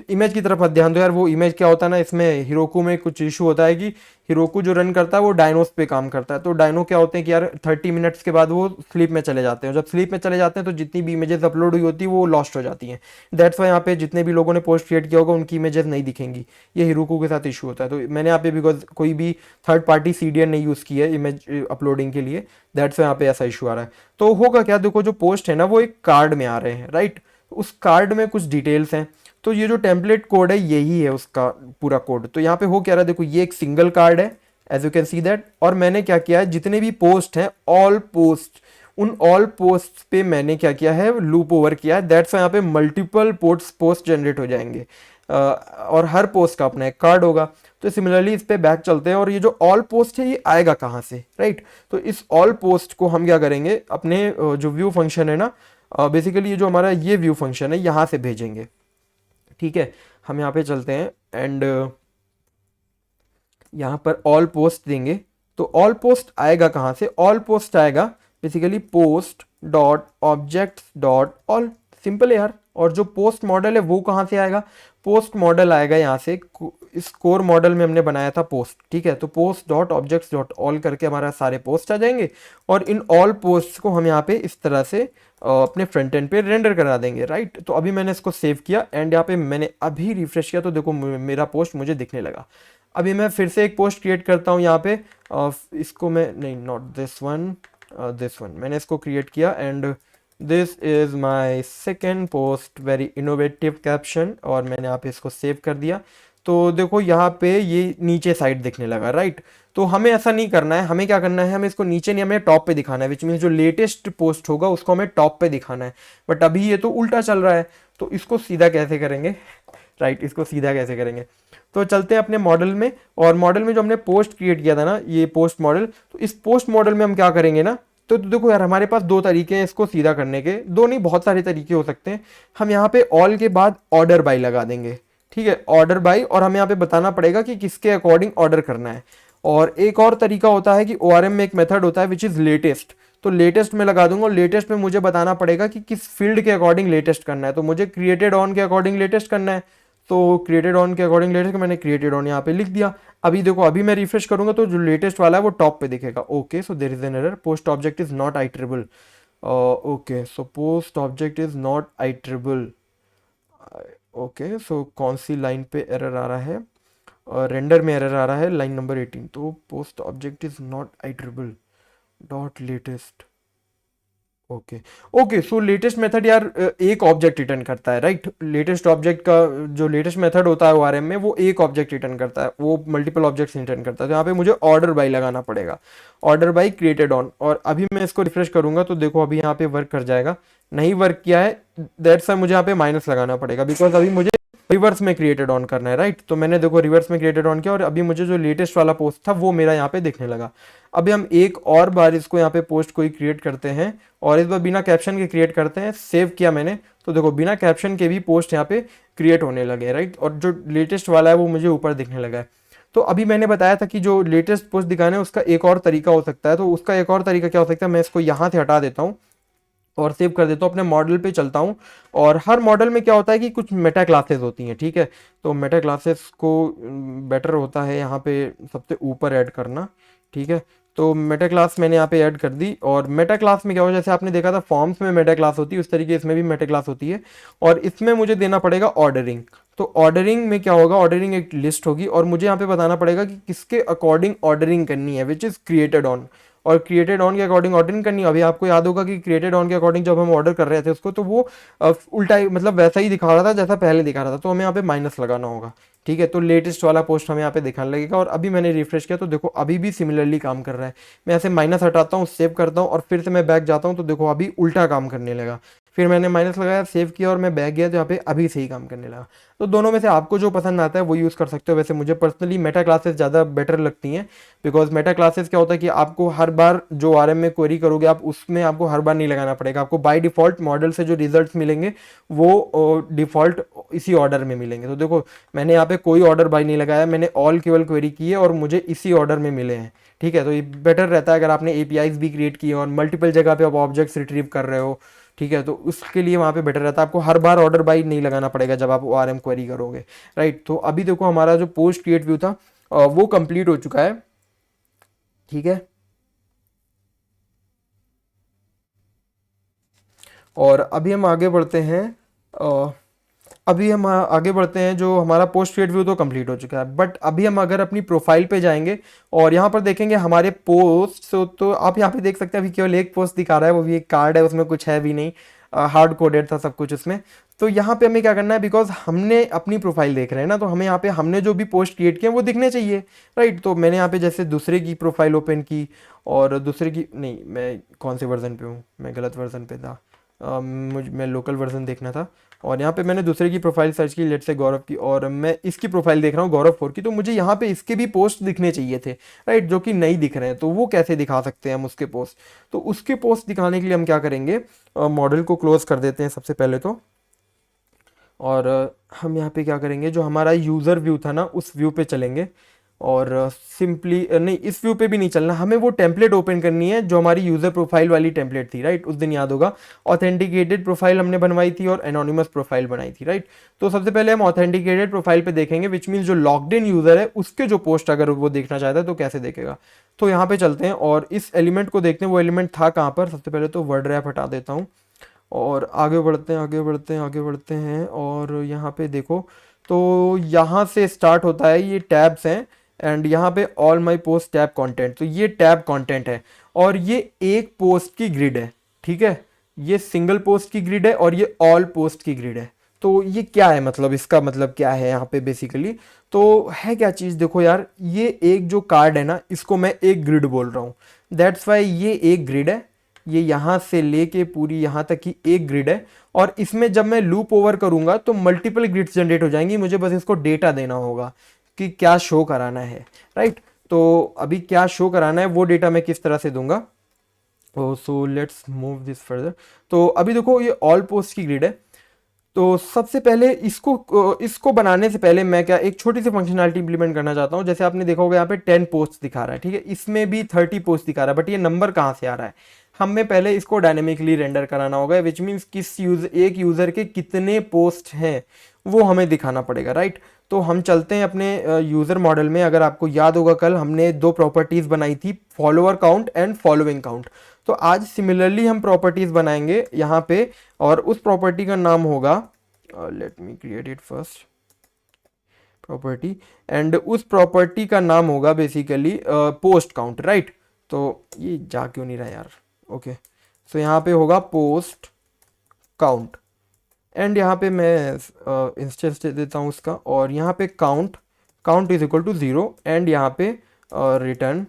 इमेज की तरफ मत ध्यान दो यार, वो इमेज क्या होता है ना, इसमें हिरोकू में कुछ इशू होता है कि हिरोकू जो रन करता है वो डायनोस पे काम करता है। तो डायनो क्या होते हैं कि यार 30 मिनट्स के बाद वो स्लीप में चले जाते हैं, जब स्लीप में चले जाते हैं तो जितनी भी इमेजेस अपलोड हुई होती है वो लॉस्ट हो जाती हैं। दैट्स वाई यहाँ पे जितने भी लोगों ने पोस्ट क्रिएट किया होगा उनकी इमेजेस नहीं दिखेंगी, ये हिरोकू के साथ इशू होता है। तो मैंने यहाँ पे बिकॉज कोई भी थर्ड पार्टी सीडीएन नहीं यूज़ की है इमेज अपलोडिंग के लिए, दैट्स वाई यहाँ पे ऐसा इशू आ रहा है। तो होगा क्या, देखो जो पोस्ट है ना वो एक कार्ड में आ रहे हैं, राइट? उस कार्ड में कुछ डिटेल्स हैं, तो ये जो टेम्पलेट कोड है यही है उसका पूरा कोड। तो यहाँ पे हो क्या रहा है, देखो ये एक सिंगल कार्ड है as you can see that, और मैंने क्या किया है, जितने भी पोस्ट हैं ऑल पोस्ट, उन ऑल पोस्ट पे मैंने क्या किया है, लूप ओवर किया है। दैट्स यहाँ पे मल्टीपल पोस्ट जनरेट हो जाएंगे, और हर पोस्ट का अपना एक कार्ड होगा। तो सिमिलरली इस पे बैक चलते हैं, और ये जो ऑल पोस्ट है ये आएगा कहाँ से, राइट? तो इस ऑल पोस्ट को हम क्या करेंगे, अपने जो व्यू फंक्शन है ना, बेसिकली ये जो हमारा ये व्यू फंक्शन है यहाँ से भेजेंगे, ठीक है? हम यहाँ पे चलते हैं एंड यहाँ पर ऑल पोस्ट देंगे। तो ऑल पोस्ट आएगा कहाँ से, ऑल पोस्ट आएगा basically post dot object dot all, simple है यार। और जो पोस्ट मॉडल है वो कहाँ से आएगा, पोस्ट मॉडल आएगा यहाँ से, इस कोर मॉडल में हमने बनाया था पोस्ट, ठीक है? तो post dot objects dot all करके हमारा सारे पोस्ट आ जाएंगे, और इन ऑल पोस्ट को हम यहाँ पे इस तरह से अपने फ्रंट एंड पे रेंडर करा देंगे, राइट? तो अभी मैंने इसको सेव किया एंड यहाँ पे मैंने अभी रिफ्रेश किया तो देखो मेरा पोस्ट मुझे दिखने लगा। अभी मैं फिर से एक पोस्ट क्रिएट करता हूँ यहाँ पे, इसको मैं नहीं, not this one, this one, मैंने इसको क्रिएट किया and this is my second post, very innovative caption, और मैंने यहाँ पे इसको सेव कर दिया। तो देखो यहाँ पे ये नीचे साइड दिखने लगा, राइट? तो हमें ऐसा नहीं करना है, हमें क्या करना है, हमें इसको नीचे नहीं, हमें टॉप पे दिखाना है, विच मीन जो लेटेस्ट पोस्ट होगा उसको हमें टॉप पे दिखाना है। बट अभी ये तो उल्टा चल रहा है, तो इसको सीधा कैसे करेंगे, राइट? इसको सीधा कैसे करेंगे, तो चलते हैं अपने मॉडल में, और मॉडल में जो हमने पोस्ट क्रिएट किया था ना, ये पोस्ट मॉडल, तो इस पोस्ट मॉडल में हम क्या करेंगे ना, तो देखो यार हमारे पास दो तरीके हैं इसको सीधा करने के, दो नहीं बहुत सारे तरीके हो सकते हैं। हम यहाँ पे ऑल के बाद ऑर्डर बाय लगा देंगे, ठीक है? ऑर्डर बाय, और हमें यहाँ पे बताना पड़ेगा कि किसके अकॉर्डिंग ऑर्डर करना है। और एक और तरीका होता है कि ORM में एक मेथड होता है विच इज़ लेटेस्ट, तो लेटेस्ट में लगा दूंगा, और लेटेस्ट में मुझे बताना पड़ेगा कि किस फील्ड के अकॉर्डिंग लेटेस्ट करना है। तो मुझे क्रिएटेड ऑन के अकॉर्डिंग लेटेस्ट करना है, तो क्रिएटेड ऑन के अकॉर्डिंग लेटेस्ट, मैंने क्रिएटेड ऑन यहाँ पे लिख दिया। अभी देखो अभी मैं रिफ्रेश करूंगा तो जो लेटेस्ट वाला है वो टॉप पे दिखेगा। Okay, so there is an error, post object is not iterable. Okay, so post object is not iterable. Okay, so कौन सी लाइन पे एरर आ रहा है, रेंडर में एरर आ रहा है, लाइन नंबर 18। तो post object is not iterable dot latest. Okay, okay, so latest method यार एक ऑब्जेक्ट रिटर्न करता है, राइट? लेटेस्ट ऑब्जेक्ट का जो लेटेस्ट मेथड होता है ORM में वो एक ऑब्जेक्ट रिटर्न करता है, वो मल्टीपल ऑब्जेक्ट्स रिटर्न करता है। तो यहाँ पे मुझे ऑर्डर बाय लगाना पड़ेगा, ऑर्डर बाय क्रिएटेड ऑन, और अभी मैं इसको रिफ्रेश करूंगा तो देखो अभी यहाँ पे वर्क कर जाएगा। नहीं वर्क किया है, दैट्स वाई मुझे यहाँ पे माइनस लगाना पड़ेगा, बिकॉज अभी मुझे रिवर्स में क्रिएटेड ऑन करना है, राइट? तो मैंने देखो रिवर्स में क्रिएटेड ऑन किया, और अभी मुझे जो लेटेस्ट वाला पोस्ट था वो मेरा यहाँ पे दिखने लगा। अभी हम एक और बार इसको यहाँ पे पोस्ट कोई क्रिएट करते हैं, और इस बार बिना कैप्शन के क्रिएट करते हैं। सेव किया मैंने, तो देखो बिना कैप्शन के भी पोस्ट यहाँ पे क्रिएट होने लगे, राइट? और जो लेटेस्ट वाला है वो मुझे ऊपर दिखने लगा है। तो अभी मैंने बताया था कि जो लेटेस्ट पोस्ट दिखाना है उसका एक और तरीका हो सकता है, तो उसका एक और तरीका क्या हो सकता है, मैं इसको यहाँ से हटा देता हूँ और सेव कर देता हूँ, अपने मॉडल पे चलता हूँ। और हर मॉडल में क्या होता है कि कुछ मेटा क्लासेस होती हैं, ठीक है? तो मेटा क्लासेस को बेटर होता है यहाँ पे सबसे ऊपर ऐड करना, ठीक है? तो मेटा क्लास मैंने यहाँ पे ऐड कर दी, और मेटा क्लास में क्या हो, जैसे आपने देखा था फॉर्म्स में मेटा क्लास होती है उस तरीके इसमें भी मेटा क्लास होती है, और इसमें मुझे देना पड़ेगा ऑर्डरिंग। तो ऑर्डरिंग में क्या होगा, ऑर्डरिंग एक लिस्ट होगी, और मुझे यहाँ पे बताना पड़ेगा कि किसके अकॉर्डिंग ऑर्डरिंग करनी है, विच इज़ क्रिएटेड ऑन। और क्रिएटेड ऑन के अकॉर्डिंग ऑर्डरिंग करनी है। अभी आपको याद होगा कि क्रिएटेड ऑन के अकॉर्डिंग जब हम ऑर्डर कर रहे थे उसको, तो वो उल्टा ही मतलब वैसा ही दिखा रहा था जैसा पहले दिखा रहा था, तो हमें यहाँ पे माइनस लगाना होगा, ठीक है, तो लेटेस्ट वाला पोस्ट हमें यहाँ पे दिखाने लगेगा। और अभी मैंने रिफ्रेश किया तो देखो अभी भी सिमिलरली काम कर रहा है। मैं ऐसे माइनस हटाता हूँ, सेव करता हूँ और फिर से मैं बैक जाता हूँ तो देखो अभी उल्टा काम करने लगा। फिर मैंने माइनस लगाया, सेव किया और मैं बैक गया तो यहाँ पे अभी सही काम करने लगा। तो दोनों में से आपको जो पसंद आता है वो यूज़ कर सकते हो। वैसे मुझे पर्सनली मेटा क्लासेस ज़्यादा बेटर लगती हैं, बिकॉज मेटा क्लासेस क्या होता है कि आपको हर बार जो आरएम में क्वेरी करोगे आप उसमें आपको हर बार नहीं लगाना पड़ेगा। आपको बाय डिफ़ॉल्ट मॉडल से जो रिजल्ट्स मिलेंगे वो डिफ़ॉल्ट इसी ऑर्डर में मिलेंगे। तो देखो मैंने यहाँ पे कोई ऑर्डर बाय नहीं लगाया, मैंने ऑल केवल क्वेरी की है और मुझे इसी ऑर्डर में मिले हैं। ठीक है, तो ये बेटर रहता है अगर आपने एपीआईज भी क्रिएट किए और मल्टीपल जगह पे आप ऑब्जेक्ट्स रिट्रीव कर रहे हो। ठीक है, तो उसके लिए वहाँ पे बेटर रहता है, आपको हर बार ऑर्डर बाय नहीं लगाना पड़ेगा जब आप ओ आर एम क्वेरी करोगे। राइट, तो अभी देखो हमारा जो पोस्ट क्रिएट व्यू था वो कंप्लीट हो चुका है। ठीक है, और अभी हम आगे बढ़ते हैं। अ, अभी हम आगे बढ़ते हैं, जो हमारा पोस्ट क्रिएट व्यू तो कंप्लीट हो चुका है, बट अभी हम अगर अपनी प्रोफाइल पे जाएंगे और यहाँ पर देखेंगे हमारे पोस्ट, तो आप यहाँ पे देख सकते हैं अभी केवल एक पोस्ट दिखा रहा है, वो भी एक कार्ड है, उसमें कुछ है भी नहीं, हार्ड कोडेड था सब कुछ उसमें। तो यहाँ पे हमें क्या करना है, बिकॉज हमने अपनी प्रोफाइल देख रहे हैं ना, तो हमें यहाँ पे हमने जो भी पोस्ट क्रिएट किए हैं वो दिखने चाहिए। राइट, तो मैंने यहाँ पे जैसे दूसरे की प्रोफाइल ओपन की और दूसरे की नहीं, मैं कौन से वर्जन पे हूँ, मैं गलत वर्जन पे था। मैं लोकल वर्जन देखना था और यहाँ पे मैंने दूसरे की प्रोफाइल सर्च की, लेट से गौरव की, और मैं इसकी प्रोफाइल देख रहा हूँ गौरव 4 की। तो मुझे यहाँ पे इसके भी पोस्ट दिखने चाहिए थे, राइट, जो कि नहीं दिख रहे हैं। तो वो कैसे दिखा सकते हैं हम उसके पोस्ट? तो उसके पोस्ट दिखाने के लिए हम क्या करेंगे, मॉडल को क्लोज कर देते हैं सबसे पहले तो। और हम यहाँ पे क्या करेंगे, जो हमारा यूज़र व्यू था ना उस व्यू पे चलेंगे और सिंपली नहीं, इस व्यू पे भी नहीं चलना, हमें वो टेम्पलेट ओपन करनी है जो हमारी यूज़र प्रोफाइल वाली टेम्पलेट थी। राइट, उस दिन याद होगा ऑथेंटिकेटेड प्रोफाइल हमने बनवाई थी और एनोनिमस प्रोफाइल बनाई थी। राइट, तो सबसे पहले हम ऑथेंटिकेटेड प्रोफाइल पे देखेंगे, विच मीन्स जो लॉग्ड इन यूज़र है उसके जो पोस्ट अगर वो देखना चाहता है तो कैसे देखेगा। तो यहाँ पे चलते हैं और इस एलिमेंट को देखते हैं, वो एलिमेंट था कहाँ पर। सबसे पहले तो वर्ड रैप हटा देता हूँ और आगे बढ़ते हैं, आगे बढ़ते हैं, आगे बढ़ते हैं। और यहाँ पे देखो, तो यहाँ से स्टार्ट होता है, ये टैब्स हैं एंड यहाँ पे all my post tab content, तो ये टैब कंटेंट है और ये एक पोस्ट की ग्रिड है। ठीक है, ये सिंगल पोस्ट की ग्रिड है और ये ऑल पोस्ट की ग्रिड है। तो ये क्या है, मतलब इसका मतलब क्या है यहाँ पे बेसिकली? तो है क्या चीज़, देखो यार, ये एक जो कार्ड है ना इसको मैं एक ग्रिड बोल रहा हूँ, दैट्स वाई ये एक ग्रिड है। ये यहाँ से लेके पूरी यहाँ तक की एक ग्रिड है और इसमें जब मैं लूप ओवर करूंगा तो मल्टीपल ग्रिड्स जनरेट हो जाएंगी, मुझे बस इसको डेटा देना होगा कि क्या शो कराना है। राइट, तो अभी क्या शो कराना है वो डेटा मैं किस तरह से दूंगा। So let's move this further. तो अभी देखो ये ऑल पोस्ट की ग्रिड है। तो सबसे पहले इसको बनाने से पहले मैं क्या एक छोटी सी फंक्शनैलिटी इंप्लीमेंट करना चाहता हूँ। जैसे आपने देखा होगा यहाँ पे 10 पोस्ट दिखा रहा है, ठीक है, इसमें भी 30 पोस्ट दिखा रहा है, बट ये नंबर कहाँ से आ रहा है? हमें पहले इसको डायनेमिकली रेंडर कराना होगा, विच मीन्स एक यूज़र के कितने पोस्ट हैं वो हमें दिखाना पड़ेगा। राइट, तो हम चलते हैं अपने यूज़र मॉडल में। अगर आपको याद होगा कल हमने दो प्रॉपर्टीज़ बनाई थी, follower count and following count. तो आज सिमिलरली हम प्रॉपर्टीज़ बनाएंगे यहाँ पे और उस प्रॉपर्टी का नाम होगा, let me create it first, property, and उस प्रॉपर्टी का नाम होगा बेसिकली पोस्ट काउंट। राइट, तो ये जा क्यों नहीं रहा यार? ओके, सो यहाँ पे होगा पोस्ट काउंट एंड यहाँ पे मैं इंस्टेंस दे देता हूँ उसका, और यहाँ पे count is equal to 0 and यहाँ पे रिटर्न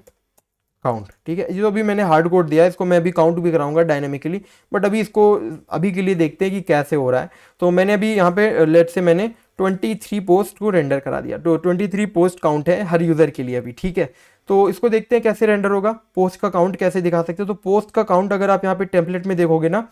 काउंट। ठीक है, ये तो अभी मैंने हार्ड कोड दिया है, इसको मैं अभी काउंट भी कराऊंगा डायनेमिकली, बट अभी इसको अभी के लिए देखते हैं कि कैसे हो रहा है। तो मैंने अभी यहाँ पे लेट से मैंने 23 पोस्ट को रेंडर करा दिया, तो 23 पोस्ट काउंट है हर यूज़र के लिए अभी। ठीक है, तो इसको देखते हैं कैसे रेंडर होगा, पोस्ट का काउंट कैसे दिखा सकते हो। तो पोस्ट का काउंट अगर आप यहाँ पे टेम्पलेट में देखोगे ना,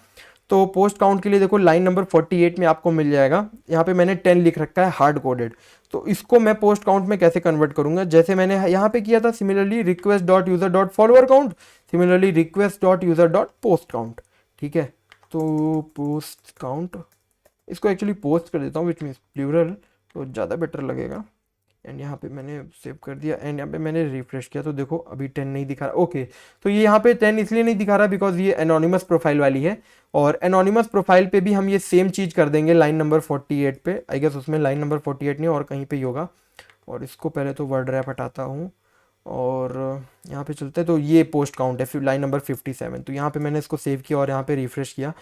तो पोस्ट काउंट के लिए देखो लाइन नंबर 48 में आपको मिल जाएगा, यहाँ पे मैंने 10 लिख रखा है हार्ड कोडेड। तो इसको मैं पोस्ट काउंट में कैसे कन्वर्ट करूंगा, जैसे मैंने यहाँ पे किया था similarly request dot user dot follower count, similarly request dot user dot post count. ठीक है, तो पोस्ट काउंट, इसको एक्चुअली पोस्ट कर देता हूँ विच मीन्स प्लूरल, तो ज़्यादा बेटर लगेगा। एंड यहाँ पे मैंने सेव कर दिया एंड यहाँ पे मैंने रिफ्रेश किया तो देखो अभी 10 नहीं दिखा रहा। ओके, तो ये यहाँ पे 10 इसलिए नहीं दिखा रहा बिकॉज ये एनोनिमस प्रोफाइल वाली है, और एनोनिमस प्रोफाइल पे भी हम ये सेम चीज़ कर देंगे लाइन नंबर 48 पे। आई गेस उसमें लाइन नंबर 48 नहीं और कहीं पे ही होगा। और इसको पहले तो वर्ड रैप हटाता हूँ और यहाँ पे चलते हैं। तो ये पोस्ट काउंट है फिर लाइन नंबर 57। तो यहाँ पे मैंने इसको सेव किया और यहाँ पे रिफ्रेश किया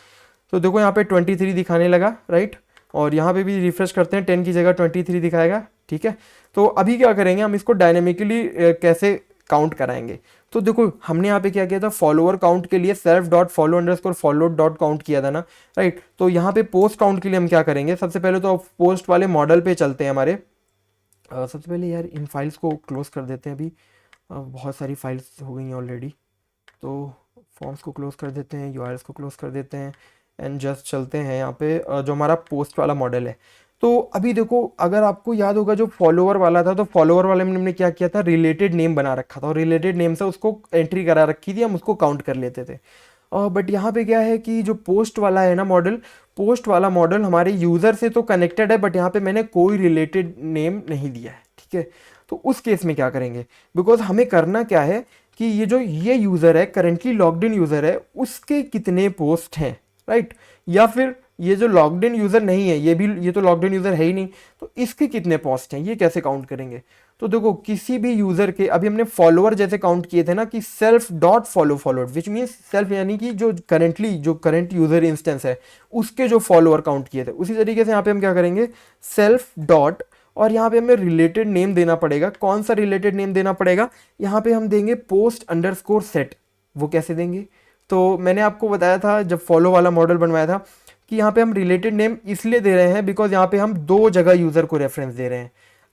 तो देखो यहाँ पे 23 दिखाने लगा। राइट, और यहाँ पे भी रिफ्रेश करते हैं, 10 की जगह 23 दिखाएगा, ठीक है। तो अभी क्या करेंगे हम इसको डायनेमिकली कैसे काउंट कराएंगे। तो देखो हमने यहाँ पे क्या किया था, फॉलोअर काउंट के लिए self dot follow underscore follow dot count किया था ना, राइट। तो यहाँ पे पोस्ट काउंट के लिए हम क्या करेंगे, सबसे पहले तो पोस्ट वाले मॉडल पे चलते हैं हमारे। सबसे पहले यार इन फाइल्स को क्लोज कर देते हैं, अभी बहुत सारी फाइल्स हो गई हैं ऑलरेडी। तो फॉर्म्स को क्लोज कर देते हैं, यूआरएल्स को क्लोज कर देते हैं एंड जस्ट चलते हैं यहाँ पे जो हमारा पोस्ट वाला मॉडल है। तो अभी देखो अगर आपको याद होगा जो फॉलोअर वाला था, तो फॉलोअर वाले में हमने क्या किया था, रिलेटेड नेम बना रखा था और रिलेटेड नेम से उसको एंट्री करा रखी थी, हम उसको काउंट कर लेते थे। बट यहाँ पे क्या है कि जो पोस्ट वाला है ना मॉडल, पोस्ट वाला मॉडल हमारे यूज़र से तो कनेक्टेड है, बट यहाँ पे मैंने कोई रिलेटेड नेम नहीं दिया है, ठीक है। तो उस केस में क्या करेंगे, बिकॉज हमें करना क्या है कि ये यूज़र है, करेंटली लॉग्ड इन यूज़र है, उसके कितने पोस्ट हैं, राइट। या फिर ये जो लॉग्ड इन यूज़र नहीं है, ये तो लॉग्ड इन यूज़र है ही नहीं, तो इसके कितने पोस्ट हैं, ये कैसे काउंट करेंगे। तो देखो किसी भी यूज़र के, अभी हमने फॉलोअर जैसे काउंट किए थे ना कि self dot follow followed, which means self यानी कि जो करंट यूज़र इंस्टेंस है उसके जो फॉलोअर काउंट किए थे, उसी तरीके से यहाँ पे हम क्या करेंगे, सेल्फ डॉट, और यहाँ पे हमें रिलेटेड नेम देना पड़ेगा। कौन सा रिलेटेड नेम देना पड़ेगा, यहाँ पे हम देंगे पोस्ट अंडरस्कोर सेट। वो कैसे देंगे, तो मैंने आपको बताया था जब फॉलो वाला मॉडल बनवाया था कि यहाँ पे हम रिलेटेड नेम इसलिए दे रहे हैं बिकॉज यहाँ पे हम दो जगह यूज़र को रेफरेंस दे रहे हैं।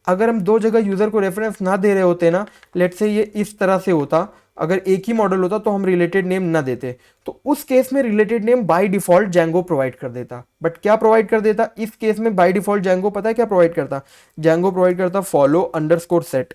अगर हम दो जगह यूज़र को रेफरेंस ना दे रहे होते ना, लेट से ये इस तरह से होता, अगर एक ही मॉडल होता तो हम रिलेटेड नेम ना देते, तो उस केस में related name by default Django provide कर देता। बट क्या प्रोवाइड कर देता इस केस में, बाय डिफॉल्ट जैंगो पता है क्या प्रोवाइड करता, जैंगो प्रोवाइड करता फॉलो अंडरस्कोर सेट।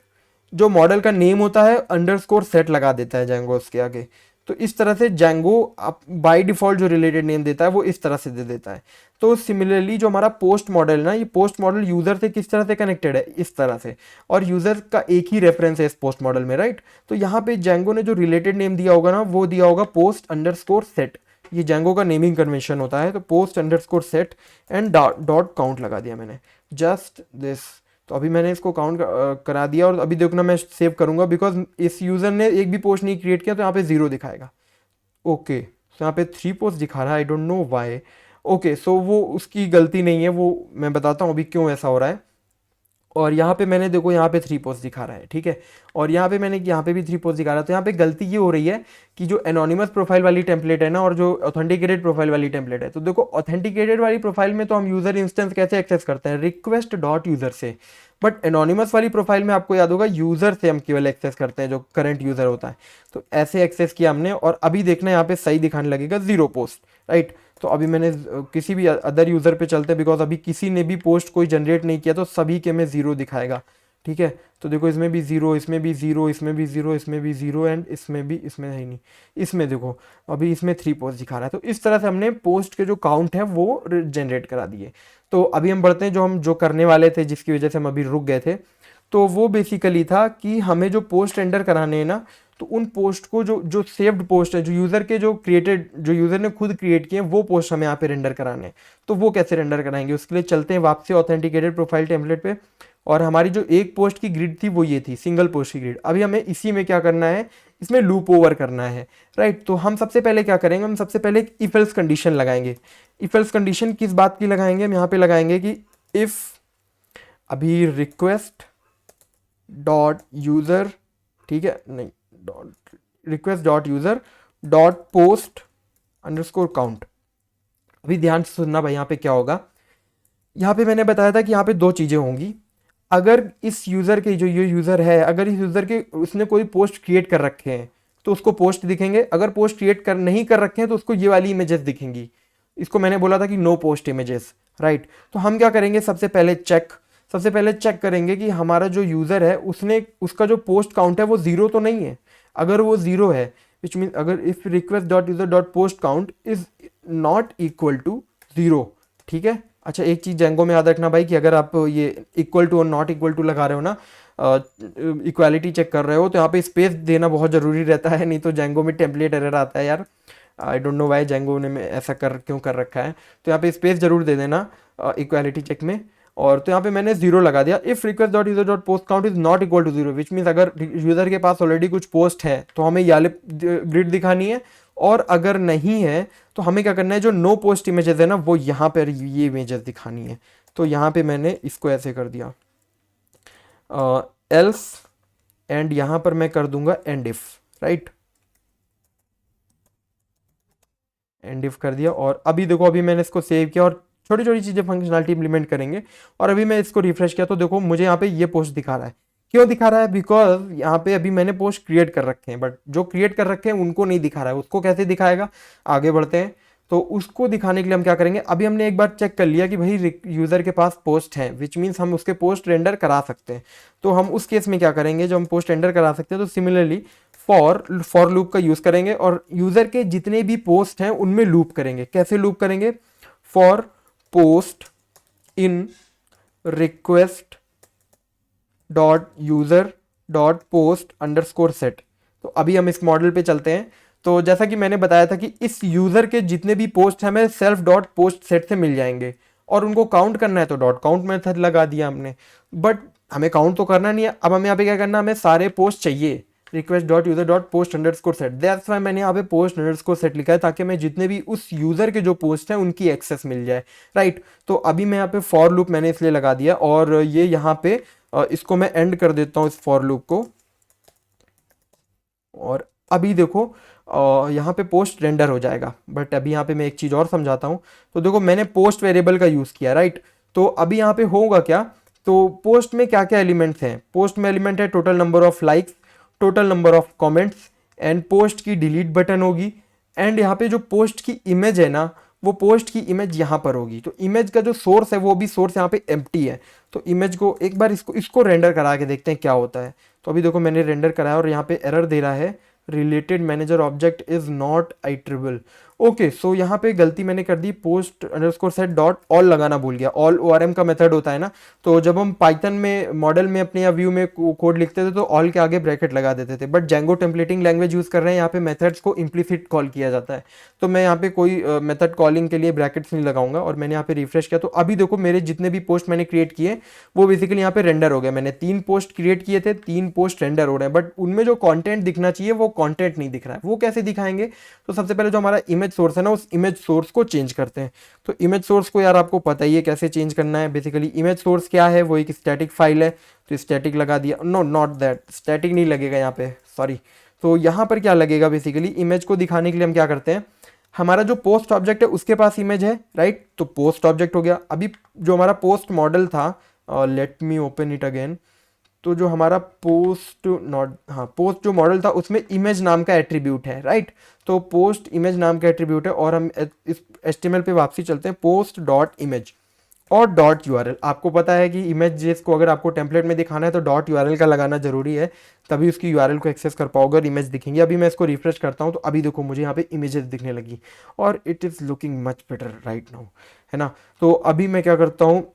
जो मॉडल का नेम होता है अंडरस्कोर सेट लगा देता है जैंगो उसके आगे। तो इस तरह से जैंगो बाय डिफॉल्ट जो रिलेटेड नेम देता है वो इस तरह से दे देता है। तो सिमिलरली जो हमारा पोस्ट मॉडल ना, ये पोस्ट मॉडल यूज़र से किस तरह से कनेक्टेड है, इस तरह से, और यूज़र का एक ही रेफरेंस है इस पोस्ट मॉडल में, राइट। तो यहाँ पे जैंगो ने जो रिलेटेड नेम दिया होगा ना, वो दिया होगा पोस्ट अंडरस्कोर सेट। ये जैंगो का नेमिंग कन्वेंशन होता है। तो post underscore set and dot count लगा दिया मैंने, जस्ट दिस। तो अभी मैंने इसको काउंट करा दिया, और अभी देखना मैं सेव करूंगा बिकॉज इस यूज़र ने एक भी पोस्ट नहीं क्रिएट किया, तो यहाँ पे 0 दिखाएगा। ओके, तो यहाँ पे 3 पोस्ट दिखा रहा है, I don't know why. Okay, so वो उसकी गलती नहीं है, वो मैं बताता हूँ अभी क्यों ऐसा हो रहा है। और यहाँ पे मैंने देखो यहाँ पे 3 पोस्ट दिखा रहा है, ठीक है। और यहाँ पे मैंने यहाँ पे भी 3 पोस्ट दिखा रहा है। तो यहाँ पे गलती ये हो रही है कि जो एनोनिमस प्रोफाइल वाली टेम्पलेट है ना, और जो ऑथेंटिकेटेड प्रोफाइल वाली टेम्पलेट है, तो देखो ऑथेंटिकेटेड वाली प्रोफाइल में तो हम यूज़र इंस्टेंस कैसे एक्सेस करते हैं, रिक्वेस्ट डॉट यूज़र से। बट एनोनिमस वाली प्रोफाइल में आपको याद होगा यूज़र से हम केवल एक्सेस करते हैं, जो करंट यूज़र होता है। तो ऐसे एक्सेस किया हमने, और अभी देखना यहाँ पे सही दिखाने लगेगा 0 पोस्ट, राइट। तो अभी मैंने किसी भी अदर यूज़र पे चलते हैं, बिकॉज अभी किसी ने भी पोस्ट कोई जनरेट नहीं किया, तो सभी के में 0 दिखाएगा, ठीक है। तो देखो इसमें भी 0, इसमें भी 0, इसमें भी 0, इसमें भी 0, एंड इसमें भी, इसमें है नहीं, इसमें देखो अभी इसमें 3 पोस्ट दिखा रहा है। तो इस तरह से हमने पोस्ट के जो काउंट है वो जनरेट करा दिए। तो अभी हम बढ़ते हैं जो करने वाले थे, जिसकी वजह से हम अभी रुक गए थे। तो वो बेसिकली था कि हमें जो पोस्ट एंटर कराने हैं ना, तो उन पोस्ट को जो सेव्ड पोस्ट है, जो यूज़र के जो यूज़र ने खुद क्रिएट किए हैं, वो पोस्ट हमें यहाँ पे रेंडर कराने हैं। तो वो कैसे रेंडर कराएंगे, उसके लिए चलते हैं वापसी ऑथेंटिकेटेड प्रोफाइल टेम्पलेट पे। और हमारी जो एक पोस्ट की ग्रिड थी वो ये थी, सिंगल पोस्ट की ग्रिड। अभी हमें इसी में क्या करना है, इसमें लूप ओवर करना है, राइट। तो हम सबसे पहले क्या करेंगे, हम सबसे पहले एक इफ एल्स कंडीशन लगाएंगे। इफ एल्स कंडीशन किस बात की लगाएंगे, हम यहाँ पे लगाएंगे कि इफ़ अभी रिक्वेस्ट डॉट यूज़र, ठीक है, नहीं, dot request dot user dot post underscore count. अभी ध्यान से सुनना भाई, यहाँ पे क्या होगा, यहाँ पे मैंने बताया था कि यहाँ पे 2 चीज़ें होंगी। अगर इस यूज़र के जो ये यूज़र है, अगर इस यूज़र के उसने कोई पोस्ट क्रिएट कर रखे हैं तो उसको पोस्ट दिखेंगे। अगर पोस्ट क्रिएट नहीं कर रखे हैं तो उसको ये वाली इमेजेस दिखेंगी। इसको मैंने बोला था कि नो पोस्ट इमेजेस, राइट। तो हम क्या करेंगे, सबसे पहले चेक करेंगे कि हमारा जो यूज़र है उसका जो पोस्ट काउंट है वो 0 तो नहीं है। अगर वो 0 है, विच मीन अगर if request dot user dot post count is not equal to 0, ठीक है। अच्छा, एक चीज़ जैंगो में याद रखना भाई कि अगर आप ये इक्वल टू और नॉट इक्वल टू लगा रहे हो ना, इक्वालिटी चेक कर रहे हो, तो यहाँ पे स्पेस देना बहुत ज़रूरी रहता है, नहीं तो जैंगो में टेम्पलेट एरर आता है यार। आई डोंट नो वाई जैंगो ने ऐसा क्यों कर रखा है। तो यहाँ पे स्पेस जरूर दे देना इक्वालिटी चेक में। और तो यहाँ पे मैंने 0 लगा दिया। If request dot user dot post count is not equal to 0, which means अगर यूज़र के पास ऑलरेडी कुछ पोस्ट है तो हमें ये वाले ग्रिड दिखानी है, और अगर नहीं है तो हमें क्या करना है, जो नो पोस्ट इमेजेस है ना वो यहाँ पर ये इमेजेस दिखानी है। तो यहाँ पे मैंने इसको ऐसे कर दिया एल्स, एंड यहाँ पर मैं कर दूंगा and if, right, and if कर दिया। और अभी देखो, अभी मैंने इसको सेव किया और छोटी छोटी चीज़ें फंक्शनलिटी इंप्लीमेंट करेंगे। और अभी मैं इसको रिफ्रेश किया तो देखो मुझे यहाँ पे ये पोस्ट दिखा रहा है। क्यों दिखा रहा है? बिकॉज यहाँ पे अभी मैंने पोस्ट क्रिएट कर रखे हैं, बट जो क्रिएट कर रखे हैं उनको नहीं दिखा रहा है। उसको कैसे दिखाएगा, आगे बढ़ते हैं। तो उसको दिखाने के लिए हम क्या करेंगे, अभी हमने एक बार चेक कर लिया कि भाई यूज़र के पास पोस्ट है, विच मीन्स हम उसके पोस्ट रेंडर करा सकते हैं। तो हम उस केस में क्या करेंगे, जब हम पोस्ट रेंडर करा सकते हैं तो सिमिलरली फॉर लूप का यूज़ करेंगे और यूज़र के जितने भी पोस्ट हैं उनमें लूप करेंगे। कैसे लूप करेंगे? For post in request dot user dot post underscore set. तो अभी हम इस मॉडल पे चलते हैं। तो जैसा कि मैंने बताया था कि इस यूज़र के जितने भी पोस्ट हैं हमें सेल्फ डॉट पोस्ट सेट से मिल जाएंगे, और उनको काउंट करना है तो डॉट काउंट मेथड लगा दिया हमने। बट हमें काउंट तो करना नहीं है। अब हमें यहाँ पे क्या करना है, हमें सारे पोस्ट चाहिए, request dot user dot post underscore set. That's why मैंने यहाँ पे पोस्ट अंडरस्कोर सेट लिखा है, ताकि मैं जितने भी उस यूज़र के जो पोस्ट हैं उनकी एक्सेस मिल जाए, राइट। तो अभी मैं यहाँ पे फॉर लूप मैंने इसलिए लगा दिया, और ये यहाँ पे इसको मैं एंड कर देता हूँ इस फॉर लूप को। और अभी देखो यहाँ पे पोस्ट रेंडर हो जाएगा। बट अभी यहाँ पे मैं एक चीज़ और समझाता हूँ। तो देखो मैंने पोस्ट वेरिएबल का यूज़ किया, राइट। तो अभी यहाँ पे होगा क्या, तो पोस्ट में क्या क्या एलिमेंट्स हैं? पोस्ट में एलिमेंट है total number of likes, total number of comments, and post की डिलीट बटन होगी। एंड यहाँ पे जो पोस्ट की इमेज है ना, वो पोस्ट की इमेज यहाँ पर होगी। तो इमेज का जो सोर्स है वो भी सोर्स यहाँ पे एम्प्टी है। तो इमेज को एक बार इसको रेंडर करा के देखते हैं क्या होता है। तो अभी देखो मैंने रेंडर कराया और यहाँ पे एरर दे रहा है, related manager object is not iterable. Okay, so यहाँ पे गलती मैंने कर दी, post underscore set dot all लगाना भूल गया। ऑल ORM का मेथड होता है ना, तो जब हम पाइथन में मॉडल में अपने या व्यू में कोड लिखते थे तो ऑल के आगे ब्रैकेट लगा देते थे। बट जेंगो टेम्पलेटिंग लैंग्वेज यूज़ कर रहे हैं, यहाँ पे मेथड्स को इम्प्लिसिट कॉल किया जाता है। तो मैं यहाँ पे कोई मेथड कॉलिंग के लिए ब्रैकेट्स नहीं लगाऊंगा। और मैंने यहाँ पे रिफ्रेश किया तो अभी देखो मेरे जितने भी पोस्ट मैंने क्रिएट किए वो बेसिकली यहाँ पे रेंडर हो गए। मैंने 3 पोस्ट क्रिएट किए थे, 3 पोस्ट रेंडर हो रहे हैं, बट उनमें जो कंटेंट दिखना चाहिए वो कंटेंट नहीं दिख रहा है। वो कैसे दिखाएंगे? तो सबसे पहले जो हमारा इमेज सोर्स है ना, उस इमेज सोर्स को चेंज करते हैं। तो इमेज सोर्स को यार आपको पता ही है कैसे चेंज करना है। बेसिकली इमेज सोर्स क्या है, वो एक स्टैटिक फाइल है। तो स्टैटिक लगा दिया, नो नॉट दैट, स्टैटिक नहीं लगेगा यहाँ पे, सॉरी। तो यहाँ पर क्या लगेगा, बेसिकली इमेज को दिखाने के लिए हम क्या करते हैं, हमारा जो पोस्ट ऑब्जेक्ट है उसके पास इमेज है, राइट। तो पोस्ट ऑब्जेक्ट हो गया। अभी जो हमारा पोस्ट मॉडल था, let me open it again. तो जो हमारा पोस्ट नॉट हाँ पोस्ट जो मॉडल था उसमें इमेज नाम का एट्रीब्यूट है, राइट। तो पोस्ट इमेज नाम का एट्रीब्यूट है। और हम इस HTML पे वापसी चलते हैं, पोस्ट डॉट इमेज और डॉट URL। आपको पता है कि इमेज को अगर आपको टेम्पलेट में दिखाना है तो डॉट URL का लगाना जरूरी है, तभी उसकी URL को एक्सेस कर पाओगे और इमेज दिखेंगे। अभी मैं इसको रिफ्रेश करता हूँ तो अभी देखो मुझे यहाँ पे इमेजेस दिखने लगी और it is looking much better right now, है ना। तो अभी मैं क्या करता हूँ,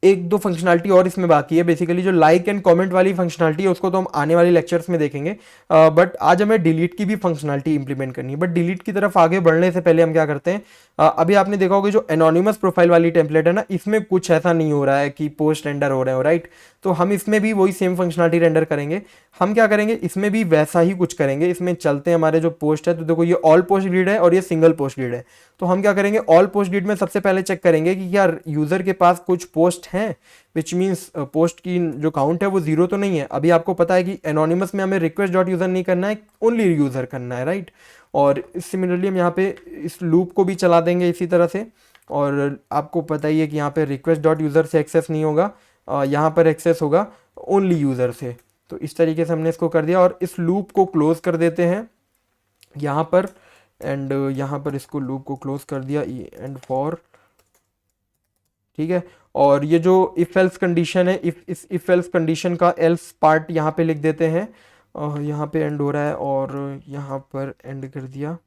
एक दो फंक्शनलिटी और इसमें बाकी है। बेसिकली जो लाइक एंड कमेंट वाली फंक्शनलिटी है उसको तो हम आने वाले लेक्चर्स में देखेंगे, बट आज हमें डिलीट की भी फंक्शनलिटी इंप्लीमेंट करनी है। बट डिलीट की तरफ आगे बढ़ने से पहले हम क्या करते हैं, अभी आपने देखा होगा जो एनोनिमस प्रोफाइल वाली टेम्पलेट है ना, इसमें कुछ ऐसा नहीं हो रहा है कि पोस्ट रेंडर हो रहे हो, राइट। तो हम इसमें भी वही सेम फंक्शनलिटी रेंडर करेंगे। हम क्या करेंगे, इसमें भी वैसा ही कुछ करेंगे। इसमें चलते हैं, हमारे जो पोस्ट है, तो देखो ये ऑल पोस्ट ग्रिड है और ये सिंगल पोस्ट ग्रिड है। तो हम क्या करेंगे, ऑल पोस्ट ग्रिड में सबसे पहले चेक करेंगे कि क्या यूजर के पास कुछ पोस्ट हैं, विच मीन्स पोस्ट की जो काउंट है वो 0 तो नहीं है। अभी आपको पता है कि एनोनिमस में हमें रिक्वेस्ट डॉट यूजर नहीं करना है, ओनली यूजर करना है, राइट। और सिमिलरली हम यहाँ पे इस लूप को भी चला देंगे इसी तरह से। और आपको पता ही है कि यहाँ पे रिक्वेस्ट डॉट यूजर से एक्सेस नहीं होगा, यहाँ पर एक्सेस होगा ओनली यूजर से। तो इस तरीके से हमने इसको कर दिया और इस लूप को क्लोज कर देते हैं यहाँ पर। एंड यहाँ पर इसको लूप को क्लोज कर दिया, एंड फॉर, ठीक है। और ये जो इफ एल्स कंडीशन है, इस इफ एल्स कंडीशन का एल्स पार्ट यहाँ पे लिख देते हैं। यहाँ पे एंड हो रहा है और यहाँ पर एंड कर दिया।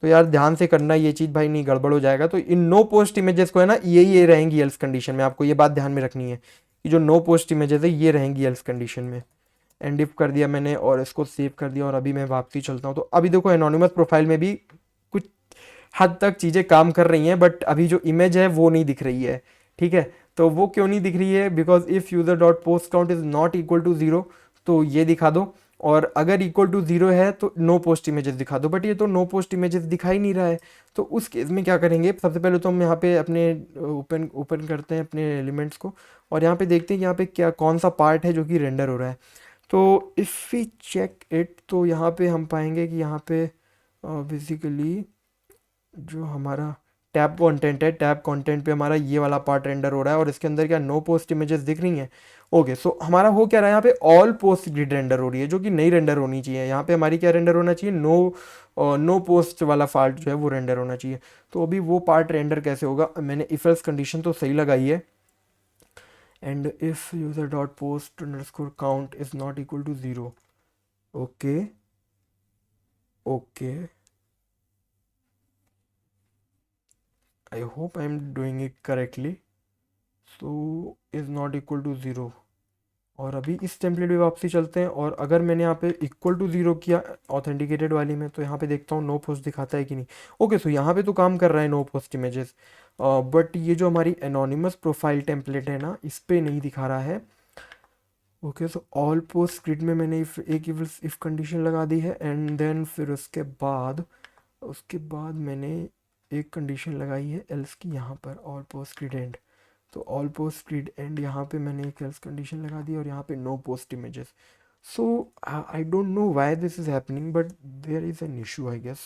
तो यार ध्यान से करना ये चीज़ भाई, नहीं गड़बड़ हो जाएगा। तो इन नो पोस्ट इमेजेस को है ना, ये रहेंगी एल्स कंडीशन में। आपको ये बात ध्यान में रखनी है कि जो नो पोस्ट इमेजेस है ये रहेंगी एल्स कंडीशन में। एंड इफ कर दिया मैंने और इसको सेव कर दिया और अभी मैं वापसी चलता हूँ। तो अभी देखो एनोनिमस प्रोफाइल में भी कुछ हद तक चीज़ें काम कर रही हैं, बट अभी जो इमेज है वो नहीं दिख रही है, ठीक है। तो वो क्यों नहीं दिख रही है, because if user dot post count is not equal to 0, तो ये दिखा दो। और अगर इक्वल टू ज़ीरो है तो नो पोस्ट इमेजेस दिखा दो, बट ये तो नो पोस्ट इमेजेस दिखा ही नहीं रहा है। तो उस केस में क्या करेंगे, सबसे पहले तो हम यहाँ पे अपने ओपन ओपन करते हैं अपने एलिमेंट्स को, और यहाँ पे देखते हैं कि यहाँ पे क्या कौन सा पार्ट है जो कि रेंडर हो रहा है। तो इफ़ वी चेक इट, तो यहाँ पे हम पाएंगे कि यहाँ पे बेसिकली जो हमारा टैब कंटेंट है, टैब कंटेंट पे हमारा ये वाला पार्ट रेंडर हो रहा है, और इसके अंदर क्या नो पोस्ट इमेजेस दिख रही हैं। ओके, सो हमारा हो क्या रहा है, यहाँ पे ऑल पोस्ट ग्रिड रेंडर हो रही है, जो कि नहीं रेंडर होनी चाहिए। यहाँ पे हमारी क्या रेंडर होना चाहिए, नो पोस्ट वाला पार्ट जो है वो रेंडर होना चाहिए। तो अभी वो पार्ट रेंडर कैसे होगा, मैंने इफ एल्स कंडीशन तो सही लगाई है, and if user dot post underscore count is not equal to zero. Okay, okay, I hope I am doing it correctly. So is not equal to zero, और अभी इस टेम्पलेट पे वापसी चलते हैं, और अगर मैंने यहाँ पे इक्वल टू ज़ीरो किया ऑथेंटिकेटेड वाली में, तो यहाँ पे देखता हूँ नो पोस्ट दिखाता है कि नहीं। ओके, सो यहाँ पे तो काम कर रहा है नो पोस्ट इमेजेस, बट ये जो हमारी एनोनिमस प्रोफाइल टेम्पलेट है ना, इस पे नहीं दिखा रहा है। Okay, so all post grid में मैंने एक इफ कंडीशन लगा दी है, एंड देन फिर उसके बाद मैंने एक कंडीशन लगाई है एल्स की, यहाँ पर ऑल पोस्ट ग्रिड एंड। तो ऑल पोस्ट ग्रिड एंड यहाँ पे मैंने एक एल्स कंडीशन लगा दी, और यहाँ पे no post images. So I don't know why this is happening, but there is an issue I guess.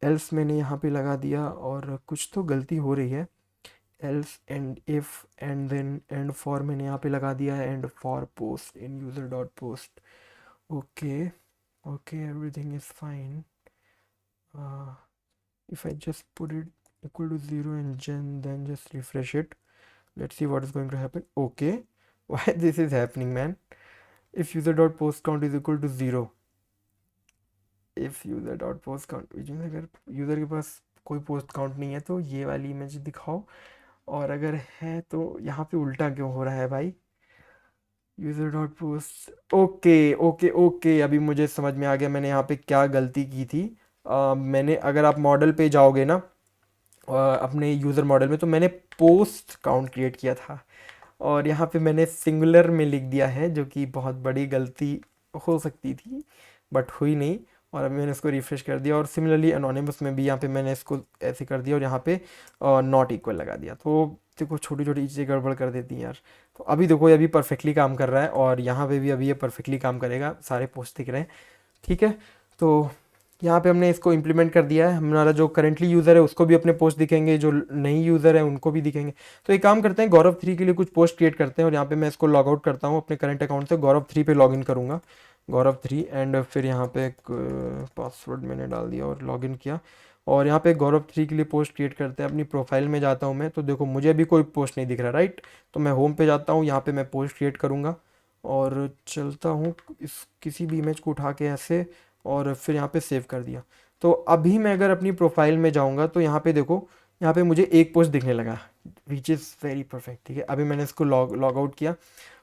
Else मैंने यहाँ पे लगा दिया, और कुछ तो गलती हो रही है। Else and if and then and for मैंने यहाँ पे लगा दिया है, and for post in user dot post. Okay, okay, everything is fine. if I just put it equal to 0 and then just refresh it, let's see what is going to happen. Okay, why this is happening, man? If user dot post count is equal to 0, if user dot post count, which means अगर user के पास कोई post count नहीं है तो ये वाली image दिखाओ, और अगर है तो यहाँ पे उल्टा क्यों हो रहा है भाई। User dot post, okay, okay, okay, अभी मुझे समझ में आ गया मैंने यहाँ पे क्या गलती की थी। मैंने, अगर आप मॉडल पे जाओगे ना, अपने यूज़र मॉडल में, तो मैंने पोस्ट काउंट क्रिएट किया था, और यहाँ पे मैंने सिंगुलर में लिख दिया है, जो कि बहुत बड़ी गलती हो सकती थी, बट हुई नहीं। और अभी मैंने इसको रिफ्रेश कर दिया, और सिमिलरली एनोनिमस में भी यहाँ पे मैंने इसको ऐसे कर दिया, और यहाँ पे नॉट इक्वल लगा दिया। तो देखो, छोटी छोटी चीज़ें गड़बड़ कर देती हैं यार। तो अभी देखो, ये अभी परफेक्टली काम कर रहा है, और यहाँ पे भी अभी ये परफेक्टली काम करेगा, सारे पोस्ट दिख रहे हैं, ठीक है। तो यहाँ पे हमने इसको इम्प्लीमेंट कर दिया है, हमारा जो करंटली यूज़र है उसको भी अपने पोस्ट दिखेंगे, जो नई यूज़र है उनको भी दिखेंगे। तो एक काम करते हैं, गौरव 3 के लिए कुछ पोस्ट क्रिएट करते हैं, और यहाँ पे मैं इसको लॉग आउट करता हूँ अपने करंट अकाउंट से, गौरव 3 पे लॉगिन करूँगा, गौरव 3, एंड फिर यहाँ पे एक पासवर्ड मैंने डाल दिया और लॉगिन किया, और यहाँ पे गौरव 3 के लिए पोस्ट क्रिएट करते हैं। अपनी प्रोफाइल में जाता हूँ मैं, तो देखो मुझे अभी कोई पोस्ट नहीं दिख रहा, राइट। तो मैं होम पे जाता हूँ, यहाँ पे मैं पोस्ट क्रिएट करूँगा, और चलता हूँ इस किसी भी इमेज को उठा के ऐसे, और फिर यहाँ पे सेव कर दिया। तो अभी मैं अगर अपनी प्रोफाइल में जाऊँगा, तो यहाँ पे देखो, यहाँ पे मुझे एक पोस्ट दिखने लगा, विच इज़ वेरी परफेक्ट, ठीक है। अभी मैंने इसको लॉग आउट किया,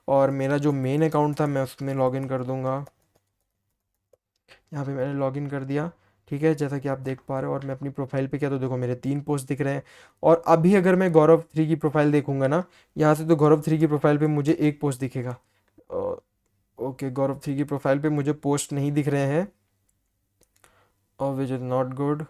और मेरा जो मेन अकाउंट था मैं उसमें लॉगिन कर दूँगा। यहाँ पे मैंने लॉगिन कर दिया, ठीक है, जैसा कि आप देख पा रहे हो, और मैं अपनी प्रोफाइल पे किया तो देखो मेरे 3 पोस्ट दिख रहे हैं। और अभी अगर मैं गौरव 3 की प्रोफाइल देखूंगा ना, यहाँ से, तो गौरव 3 की प्रोफाइल पे मुझे एक पोस्ट दिखेगा। ओके, गौरव 3 की प्रोफाइल पे मुझे पोस्ट नहीं दिख रहे हैं, और विच इज़ नॉट गुड।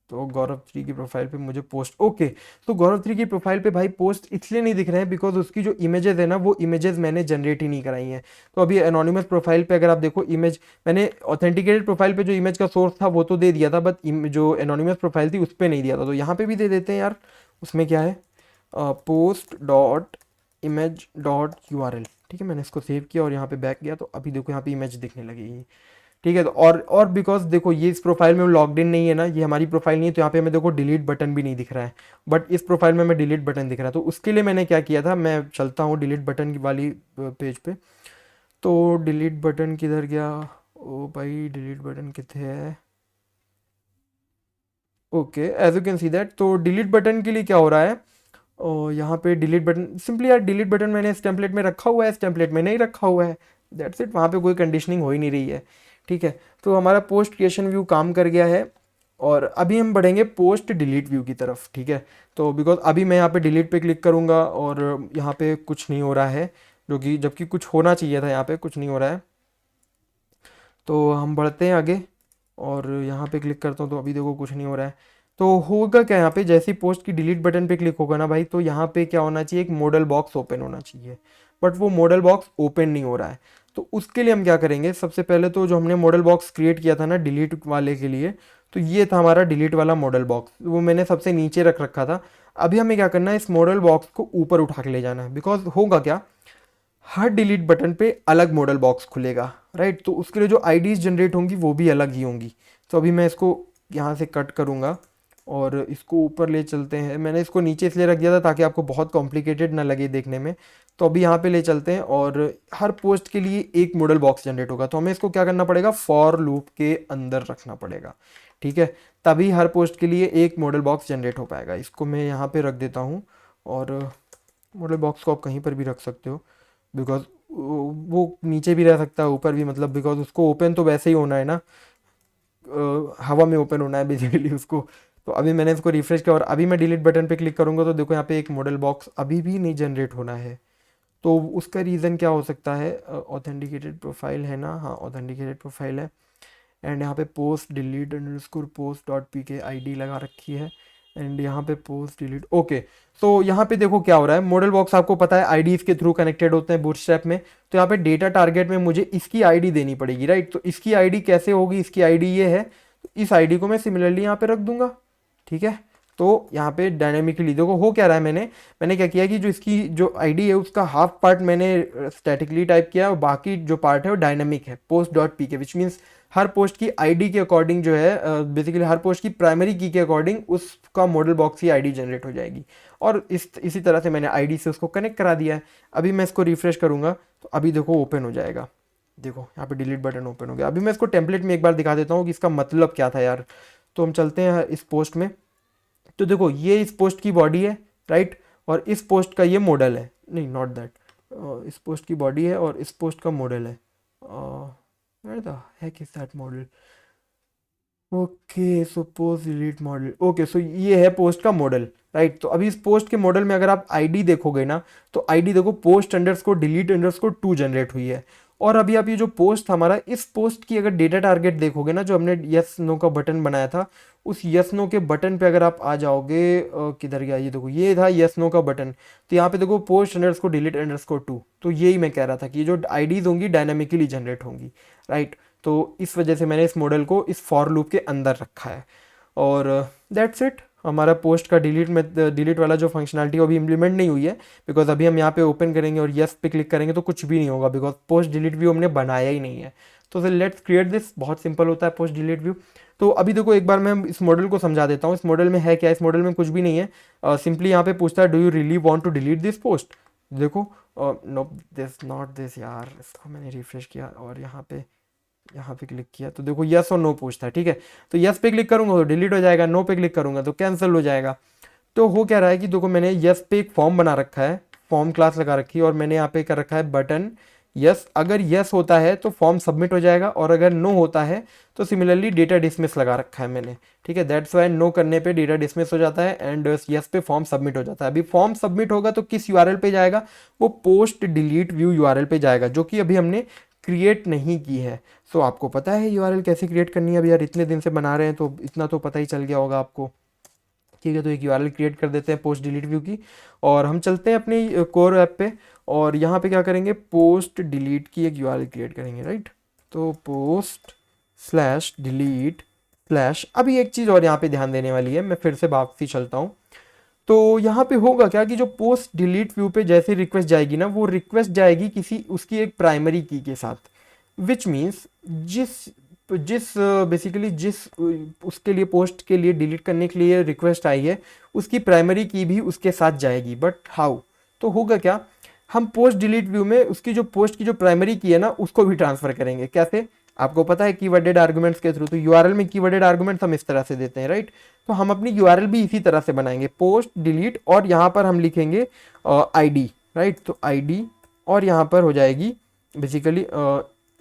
तो गौरव 3 की प्रोफाइल पे मुझे पोस्ट, ओके, तो गौरव 3 की प्रोफाइल पे भाई पोस्ट इसलिए नहीं दिख रहे हैं बिकॉज उसकी जो इमेजेस है ना, वो इमेजेस मैंने जनरेट ही नहीं कराई हैं। तो अभी एनोनिमस प्रोफाइल पे अगर आप देखो, इमेज मैंने ऑथेंटिकेटेड प्रोफाइल पे जो इमेज का सोर्स था वो तो दे दिया था, बट जो एनोनिमस प्रोफाइल थी उस पर नहीं दिया था। तो यहाँ पे भी दे देते हैं यार, उसमें क्या है, post dot image dot URL, ठीक है। मैंने इसको सेव किया और यहाँ पे बैक गया, तो अभी देखो यहाँ पे इमेज दिखने लगेगी, ठीक है। तो और बिकॉज देखो, ये इस प्रोफाइल में लॉग्ड इन नहीं है ना, ये हमारी प्रोफाइल नहीं है, तो यहाँ पे हमें देखो डिलीट बटन भी नहीं दिख रहा है, बट इस प्रोफाइल में हमें डिलीट बटन दिख रहा है। तो उसके लिए मैंने क्या किया था, मैं चलता हूँ डिलीट बटन की वाली पेज पे। तो डिलीट बटन किधर गया, ओ भाई, डिलीट बटन कितने है। Okay, as you can see that, तो डिलीट बटन के लिए क्या हो रहा है, और यहाँ पे डिलीट बटन, सिंपली यार डिलीट बटन मैंने इस टेम्पलेट में रखा हुआ है, इस टेम्पलेट में नहीं रखा हुआ है, दैट्स इट। वहाँ पे कोई कंडीशनिंग हो ही नहीं रही है, ठीक है। तो हमारा पोस्ट क्रिएशन व्यू काम कर गया है, और अभी हम बढ़ेंगे पोस्ट डिलीट व्यू की तरफ, ठीक है। तो बिकॉज अभी मैं यहाँ पे डिलीट पे क्लिक करूँगा, और यहाँ पे कुछ नहीं हो रहा है, जो कि जबकि कुछ होना चाहिए था, यहाँ पे कुछ नहीं हो रहा है। तो हम बढ़ते हैं आगे और यहाँ पे क्लिक करता हूँ तो अभी देखो कुछ नहीं हो रहा है। तो होगा क्या, यहाँ पे जैसे ही पोस्ट की डिलीट बटन पे क्लिक होगा ना भाई, तो यहाँ पे क्या होना चाहिए, एक मॉडल बॉक्स ओपन होना चाहिए, बट वो मॉडल बॉक्स ओपन नहीं हो रहा है। तो उसके लिए हम क्या करेंगे, सबसे पहले तो जो हमने मॉडल बॉक्स क्रिएट किया था ना डिलीट वाले के लिए, तो ये था हमारा डिलीट वाला मॉडल बॉक्स, वो मैंने सबसे नीचे रख रखा था। अभी हमें क्या करना है, इस मॉडल बॉक्स को ऊपर उठा के ले जाना है, बिकॉज होगा क्या, हर डिलीट बटन पे अलग मॉडल बॉक्स खुलेगा, राइट। तो उसके लिए जो आईडीज जनरेट होंगी वो भी अलग ही होंगी। तो अभी मैं इसको यहाँ से कट करूँगा और इसको ऊपर ले चलते हैं। मैंने इसको नीचे इसलिए रख दिया था ताकि आपको बहुत कॉम्प्लिकेटेड ना लगे देखने में। तो अभी यहाँ पे ले चलते हैं और हर पोस्ट के लिए एक मॉडल बॉक्स जनरेट होगा, तो हमें इसको क्या करना पड़ेगा, फॉर लूप के अंदर रखना पड़ेगा, ठीक है। तभी हर पोस्ट के लिए एक मॉडल बॉक्स जनरेट हो पाएगा। इसको मैं यहाँ पे रख देता हूँ और मॉडल बॉक्स को आप कहीं पर भी रख सकते हो, बिकॉज वो नीचे भी रह सकता है ऊपर भी, मतलब बिकॉज उसको ओपन तो वैसे ही होना है ना, हवा में ओपन होना है बेसिकली उसको। तो अभी मैंने इसको रिफ्रेश किया और अभी मैं डिलीट बटन पे क्लिक करूँगा तो देखो यहाँ पे एक मॉडल बॉक्स अभी भी नहीं जनरेट होना है। तो उसका रीज़न क्या हो सकता है, ऑथेंटिकेटेड प्रोफाइल है ना, हाँ ऑथेंटिकेटेड प्रोफाइल है। एंड यहाँ पे post delete underscore post dot P के आई डी लगा रखी है। एंड यहाँ पे पोस्ट डिलीट, ओके। तो यहाँ पे देखो क्या हो रहा है, मॉडल बॉक्स आपको पता है आईडी के थ्रू कनेक्टेड होते हैं बूटस्ट्रैप में। तो यहाँ पे डेटा टारगेट में मुझे इसकी आईडी देनी पड़ेगी, राइट। तो इसकी आईडी कैसे होगी, इसकी आईडी ये है, तो इस आईडी को मैं सिमिलरली यहाँ पे रख दूंगा, ठीक है। तो यहाँ पे डायनेमिकली देखो हो क्या रहा है, मैंने क्या किया कि जो इसकी जो आईडी है उसका हाफ पार्ट मैंने स्टैटिकली टाइप किया और बाकी जो पार्ट है वो डायनेमिक है, पोस्ट डॉट पी के, विच मीन्स हर पोस्ट की आईडी के अकॉर्डिंग जो है, बेसिकली हर पोस्ट की प्राइमरी की के अकॉर्डिंग उसका मॉडल बॉक्स की आईडी जनरेट हो जाएगी। और इसी तरह से मैंने आईडी से उसको कनेक्ट करा दिया है। अभी मैं इसको रिफ्रेश करूँगा तो अभी देखो ओपन हो जाएगा, देखो यहाँ पे डिलीट बटन ओपन हो गया। अभी मैं इसको टेम्पलेट में एक बार दिखा देता हूँ कि इसका मतलब क्या था यार। तो हम चलते हैं इस पोस्ट में, तो देखो ये इस पोस्ट की बॉडी है, राइट, और इस पोस्ट का ये मॉडल है, नहीं नॉट दैट, इस पोस्ट की बॉडी है और इस पोस्ट का मॉडल है, where the heck is that model? Okay so post delete model, okay so ये है पोस्ट का मॉडल, राइट। तो अभी इस पोस्ट के मॉडल में अगर आप आईडी देखोगे ना, तो आईडी देखो post underscore delete underscore 2 generate हुई है। और अभी आप ये जो पोस्ट हमारा, इस पोस्ट की अगर डेटा टारगेट देखोगे ना, जो हमने यस नो का बटन बनाया था, उस यस नो के बटन पे अगर आप आ जाओगे, किधर गया, ये देखो ये था यस नो का बटन। तो यहाँ पे देखो पोस्ट अंडरस्कोर डिलीट अंडरस्कोर 2, तो यही मैं कह रहा था कि ये जो आईडीज होंगी डायनामिकली जनरेट होंगी, राइट। तो इस वजह से मैंने इस मॉडल को इस फॉर लूप के अंदर रखा है। और दैट्स इट, हमारा पोस्ट का डिलीट वाला जो फंक्शनलिटी अभी इंप्लीमेंट नहीं हुई है, बिकॉज अभी हम यहाँ पे ओपन करेंगे और यस पे क्लिक करेंगे तो कुछ भी नहीं होगा, बिकॉज पोस्ट डिलीट व्यू हमने बनाया ही नहीं है। तो लेट्स क्रिएट दिस, बहुत सिंपल होता है पोस्ट डिलीट व्यू। तो अभी देखो एक बार मैं इस मॉडल को समझा देता हूँ, इस मॉडल में है क्या, इस मॉडल में कुछ भी नहीं है। सिंपली यहाँ पे पूछता है do you really want to delete this post, देखो नो दिस नॉट दिस यार, इसको मैंने रिफ्रेश किया और यहाँ पे क्लिक किया तो देखो यस और नो पूछता है, ठीक है। तो यस पे क्लिक करूंगा तो डिलीट हो जाएगा, नो पे क्लिक करूंगा तो कैंसिल हो जाएगा। तो हो क्या रहा है कि देखो मैंने यस पे एक फॉर्म बना रखा है, फॉर्म क्लास लगा रखी है और मैंने यहाँ पे कर रखा है बटन यस। अगर यस होता है तो फॉर्म सबमिट हो जाएगा और अगर नो होता है तो सिमिलरली डेटा डिसमिस लगा रखा है मैंने, ठीक है। दैट्स वाई नो करने पे डेटा डिसमिस हो जाता है एंड यस पे फॉर्म सबमिट हो जाता है। अभी फॉर्म सबमिट होगा तो किस यूआरएल पे जाएगा, वो पोस्ट डिलीट व्यू यूआरएल पे जाएगा, जो कि अभी हमने क्रिएट नहीं की है। सो आपको पता है यूआरएल कैसे क्रिएट करनी है, अभी यार इतने दिन से बना रहे हैं तो इतना तो पता ही चल गया होगा आपको, ठीक है। तो एक यूआरएल क्रिएट कर देते हैं पोस्ट डिलीट व्यू की और हम चलते हैं अपनी कोर ऐप पे और यहाँ पे क्या करेंगे, पोस्ट डिलीट की एक यूआरएल क्रिएट करेंगे, राइट। तो पोस्ट स्लैश डिलीट स्लैश, अभी एक चीज़ और यहाँ पे ध्यान देने वाली है, मैं फिर से वापसी चलता हूँ। तो यहाँ पे होगा क्या कि जो पोस्ट डिलीट व्यू पे जैसे रिक्वेस्ट जाएगी ना, वो रिक्वेस्ट जाएगी किसी उसकी एक प्राइमरी की के साथ, विच मीन्स जिस जिस बेसिकली जिस उसके लिए पोस्ट के लिए डिलीट करने के लिए रिक्वेस्ट आई है, उसकी प्राइमरी की भी उसके साथ जाएगी। बट हाउ, तो होगा क्या, हम पोस्ट डिलीट व्यू में उसकी जो पोस्ट की जो प्राइमरी की है ना, उसको भी ट्रांसफर करेंगे। कैसे, आपको पता है कीवर्डेड आर्गुमेंट्स के थ्रू। तो यूआरएल में कीवर्डेड आर्गुमेंट्स हम इस तरह से देते हैं, राइट। तो हम अपनी यूआरएल भी इसी तरह से बनाएंगे, पोस्ट डिलीट और यहाँ पर हम लिखेंगे आईडी, राइट। तो आईडी और यहाँ पर हो जाएगी बेसिकली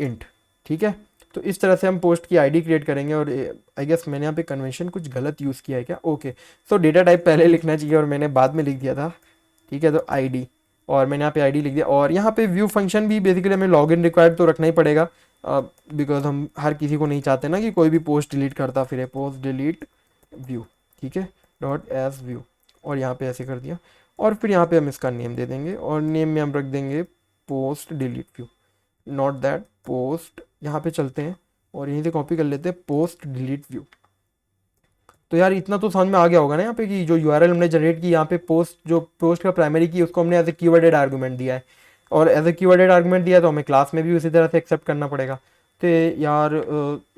इंट, ठीक है। तो इस तरह से हम पोस्ट की आईडी क्रिएट करेंगे। और आई गेस मैंने यहाँ पे कन्वेंशन कुछ गलत यूज़ किया है क्या, ओके। सो डेटा टाइप पहले लिखना चाहिए और मैंने बाद में लिख दिया था, ठीक है। तो आईडी और मैंने यहाँ पे आईडी लिख दिया और यहाँ पे व्यू फंक्शन भी बेसिकली हमें लॉगिन रिक्वायर्ड तो रखना ही पड़ेगा, बिकॉज हम हर किसी को नहीं चाहते ना कि कोई भी पोस्ट डिलीट करता फिर पोस्ट डिलीट व्यू, ठीक है, डॉट एज व्यू, और यहाँ पे ऐसे कर दिया। और फिर यहाँ पे हम इसका नेम दे देंगे और नेम में हम रख देंगे post delete view, not that post, यहाँ पे चलते हैं और यहीं से कॉपी कर लेते हैं पोस्ट डिलीट व्यू। तो यार इतना तो समझ में आ गया होगा ना यहाँ पे कि जो यूआरएल हमने जनरेट की यहाँ पे पोस्ट, जो पोस्ट का प्राइमरी की उसको हमने एज ए कीवर्डेड आर्गुमेंट दिया है, और एज ए कीवर्डेड आर्गुमेंट दिया है तो हमें क्लास में भी उसी तरह से एक्सेप्ट करना पड़ेगा। तो यार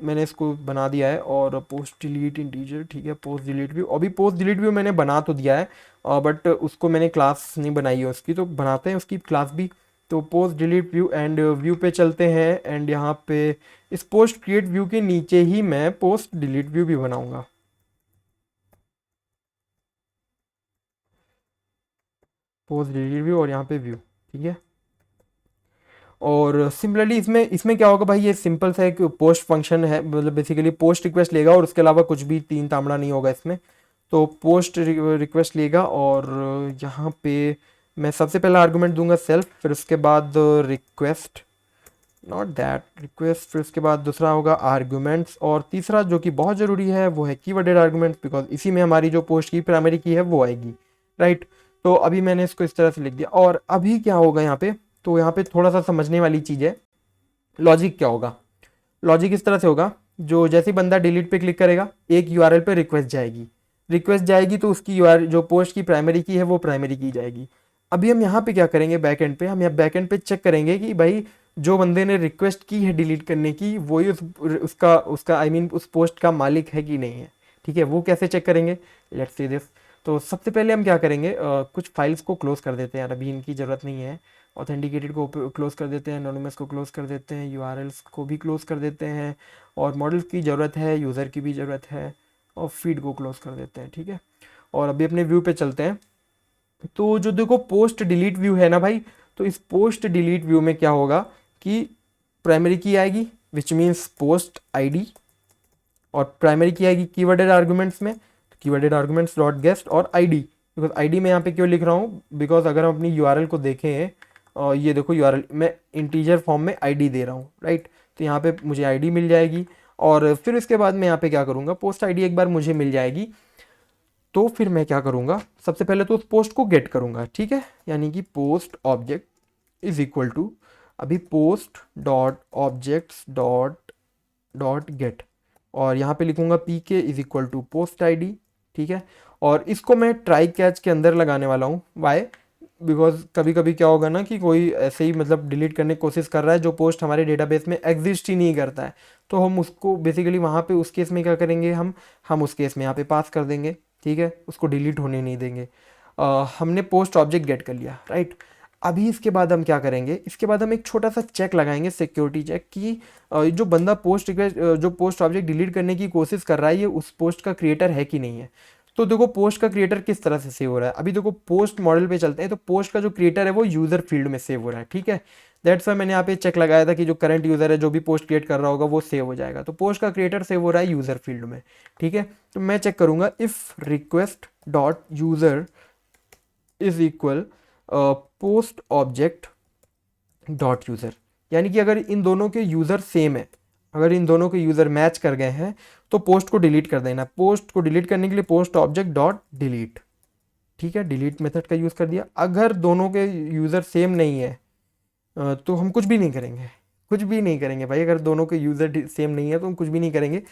मैंने इसको बना दिया है, और पोस्ट डिलीट इंटीजर, ठीक है, पोस्ट डिलीट व्यू, अभी पोस्ट डिलीट व्यू मैंने बना तो दिया है बट उसको मैंने क्लास नहीं बनाई है उसकी, तो बनाते हैं उसकी क्लास भी। तो post delete view and view पे चलते हैं, एंड यहाँ पे इस पोस्ट क्रिएट व्यू के नीचे ही मैं पोस्ट डिलीट व्यू भी बनाऊंगा। पोस्ट डिलीट व्यू और यहाँ पे व्यू, ठीक है। और सिमिलरली इसमें इसमें क्या होगा भाई, ये सिंपल सा एक पोस्ट फंक्शन है, मतलब बेसिकली पोस्ट रिक्वेस्ट लेगा और उसके अलावा कुछ भी तीन तामड़ा नहीं होगा इसमें। तो पोस्ट रिक्वेस्ट लेगा और यहाँ पे मैं सबसे पहला आर्गुमेंट दूंगा सेल्फ, फिर उसके बाद रिक्वेस्ट, नॉट दैट रिक्वेस्ट, फिर उसके बाद दूसरा होगा आर्गुमेंट्स, और तीसरा जो कि बहुत ज़रूरी है वो है कीवर्डेड आर्गुमेंट्स, बिकॉज इसी में हमारी जो पोस्ट की प्राइमरी की है वो आएगी, राइट। तो अभी मैंने इसको इस तरह से लिख दिया, और अभी क्या होगा यहाँ पे, तो यहाँ पे थोड़ा सा समझने वाली चीज़ है। लॉजिक क्या होगा, लॉजिक इस तरह से होगा, जो जैसे ही बंदा डिलीट पे क्लिक करेगा एक यूआरएल पे रिक्वेस्ट जाएगी, रिक्वेस्ट जाएगी तो उसकी यूआरएल जो पोस्ट की प्राइमरी की है वो प्राइमरी की जाएगी। अभी हम यहाँ पे क्या करेंगे, बैक एंड पे हम यहाँ बैक एंड पे चेक करेंगे कि भाई जो बंदे ने रिक्वेस्ट की है डिलीट करने की वही उसका उसका आई मीन उस पोस्ट का मालिक है कि नहीं है, ठीक है। वो कैसे चेक करेंगे, लेट्स सी दिस। तो सबसे पहले हम क्या करेंगे, कुछ फाइल्स को क्लोज कर देते हैं यार, अभी इनकी ज़रूरत नहीं है। ऑथेंटिकेटेड को क्लोज कर देते हैं, एनोनिमस को क्लोज कर देते हैं, यूआरएल्स को भी क्लोज कर देते हैं, और मॉडल्स की ज़रूरत है, यूज़र की भी ज़रूरत है, और फीड को क्लोज कर देते हैं, ठीक है। और अभी अपने व्यू पे चलते हैं। तो जो देखो पोस्ट डिलीट व्यू है ना भाई, तो इस पोस्ट डिलीट व्यू में क्या होगा कि प्राइमरी की आएगी विच मीन्स पोस्ट आईडी, और प्राइमरी की आएगी कीवर्डेड आर्गुमेंट्स में, कीवर्डेड आर्गुमेंट्स डॉट गेस्ट और आईडी। बिकॉज आईडी में यहाँ पे क्यों लिख रहा हूँ, बिकॉज अगर हम अपनी यूआरएल को देखें, और ये देखो यूआरएल मैं इंटीजर फॉर्म में आईडी दे रहा हूँ, राइट। तो यहाँ पे मुझे आईडी मिल जाएगी, और फिर इसके बाद मैं यहाँ पे क्या करूँगा, पोस्ट आईडी एक बार मुझे मिल जाएगी तो फिर मैं क्या करूँगा, सबसे पहले तो उस पोस्ट को गेट करूँगा, ठीक है। यानी कि post object is equal to, अभी post dot objects dot dot get, और यहाँ पे लिखूंगा P K is equal to post ID, ठीक है। और इसको मैं ट्राई कैच के अंदर लगाने वाला हूँ, वाई, बिकॉज कभी कभी क्या होगा ना कि कोई ऐसे ही मतलब डिलीट करने की कोशिश कर रहा है जो पोस्ट हमारे डेटाबेस में एग्जिस्ट ही नहीं करता है, तो हम उसको बेसिकली वहाँ पे उस केस में क्या करेंगे, हम उस केस में यहाँ पे पास कर देंगे, ठीक है, उसको डिलीट होने नहीं देंगे। हमने पोस्ट ऑब्जेक्ट गेट कर लिया, राइट। अभी इसके बाद हम क्या करेंगे, इसके बाद हम एक छोटा सा चेक लगाएंगे, सिक्योरिटी चेक, कि जो बंदा पोस्ट रिक्वेस्ट जो पोस्ट ऑब्जेक्ट डिलीट करने की कोशिश कर रहा है ये उस पोस्ट का क्रिएटर है कि नहीं है। तो देखो पोस्ट का क्रिएटर किस तरह से सेव हो रहा है, अभी देखो पोस्ट मॉडल पे चलते हैं, तो पोस्ट का जो क्रिएटर है वो यूज़र फील्ड में सेव हो रहा है, ठीक है। दैट्स वाई मैंने यहाँ पे चेक लगाया था कि जो करंट यूज़र है जो भी पोस्ट क्रिएट कर रहा होगा वो सेव हो जाएगा, तो पोस्ट का क्रिएटर सेव हो रहा है यूज़र फील्ड में, ठीक है। तो मैं चेक करूँगा if request dot user is equal post object dot user, यानी कि अगर इन दोनों के यूज़र सेम है, अगर इन दोनों के यूज़र मैच कर गए हैं तो पोस्ट को डिलीट कर देना। पोस्ट को डिलीट करने के लिए पोस्ट ऑब्जेक्ट डॉट डिलीट, ठीक है, डिलीट मेथड का यूज़ कर दिया। अगर दोनों के यूज़र सेम नहीं है तो हम कुछ भी नहीं करेंगे, कुछ भी नहीं करेंगे भाई, अगर दोनों के यूज़र सेम नहीं है तो हम कुछ भी नहीं करेंगे।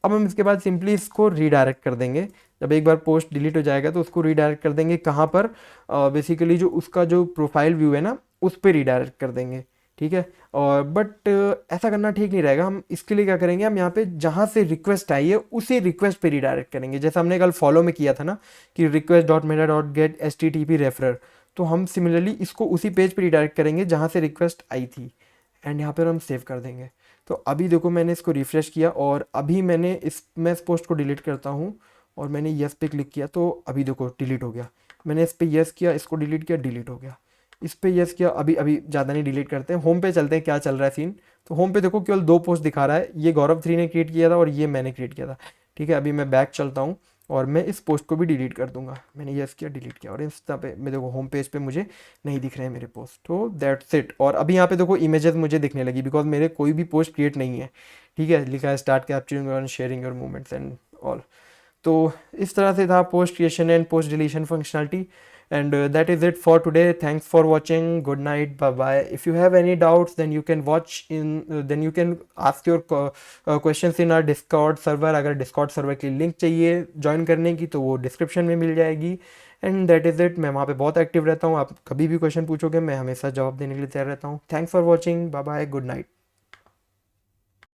अब हम इसके बाद सिंपली इसको रीडायरेक्ट कर देंगे, जब एक बार पोस्ट डिलीट हो जाएगा तो उसको रीडायरेक्ट कर देंगे कहाँ पर, बेसिकली जो उसका जो प्रोफाइल व्यू है ना उस पर रीडायरेक्ट कर देंगे, ठीक है। और बट ऐसा करना ठीक नहीं रहेगा, हम इसके लिए क्या करेंगे, हम यहाँ पे जहाँ से रिक्वेस्ट आई है उसी रिक्वेस्ट पे रीडायरेक्ट करेंगे, जैसा हमने कल फॉलो में किया था ना कि request dot Meta dot gate HTTP referrer, तो हम सिमिलरली इसको उसी पेज पे रीडायरेक्ट करेंगे जहाँ से रिक्वेस्ट आई थी, एंड यहाँ पर हम सेव कर देंगे। तो अभी देखो मैंने इसको रिफ्रेश किया और अभी मैं इस पोस्ट को डिलीट करता हूँ, और मैंने यस पे क्लिक किया तो अभी देखो डिलीट हो गया। मैंने इस पे यस किया, इसको डिलीट किया, डिलीट हो गया, इस पे यस किया, अभी अभी ज़्यादा नहीं डिलीट करते हैं, होम पे चलते हैं क्या चल रहा है सीन। तो होम पे देखो केवल 2 पोस्ट दिखा रहा है, ये गौरव 3 ने क्रिएट किया था और ये मैंने क्रिएट किया था, ठीक है। अभी मैं बैक चलता हूँ और मैं इस पोस्ट को भी डिलीट कर दूंगा। मैंने यस किया, डिलीट किया, और इंस्टा पे मैं देखो होम पेज पे मुझे नहीं दिख रहे हैं मेरे पोस्ट, तो दैट्स इट। और अभी यहाँ पे देखो इमेजेस मुझे दिखने लगी बिकॉज मेरे कोई भी पोस्ट क्रिएट नहीं है, ठीक है, लिखा है स्टार्ट कैप्चरिंग और sharing your movements and all. तो इस तरह से था post creation and post deletion functionality. And that is it for today. Thanks for watching. Good night. Bye bye. If you have any doubts, then you can watch in then you can ask your questions in our Discord server. अगर Discord server की link चाहिए join करने की तो वो description में मिल जाएगी। And that is it. मैं वहाँ पे बहुत एक्टिव रहता हूँ, आप कभी भी क्वेश्चन पूछोगे मैं हमेशा जवाब देने के लिए तैयार रहता हूँ। Thanks for watching. Bye bye. Good night.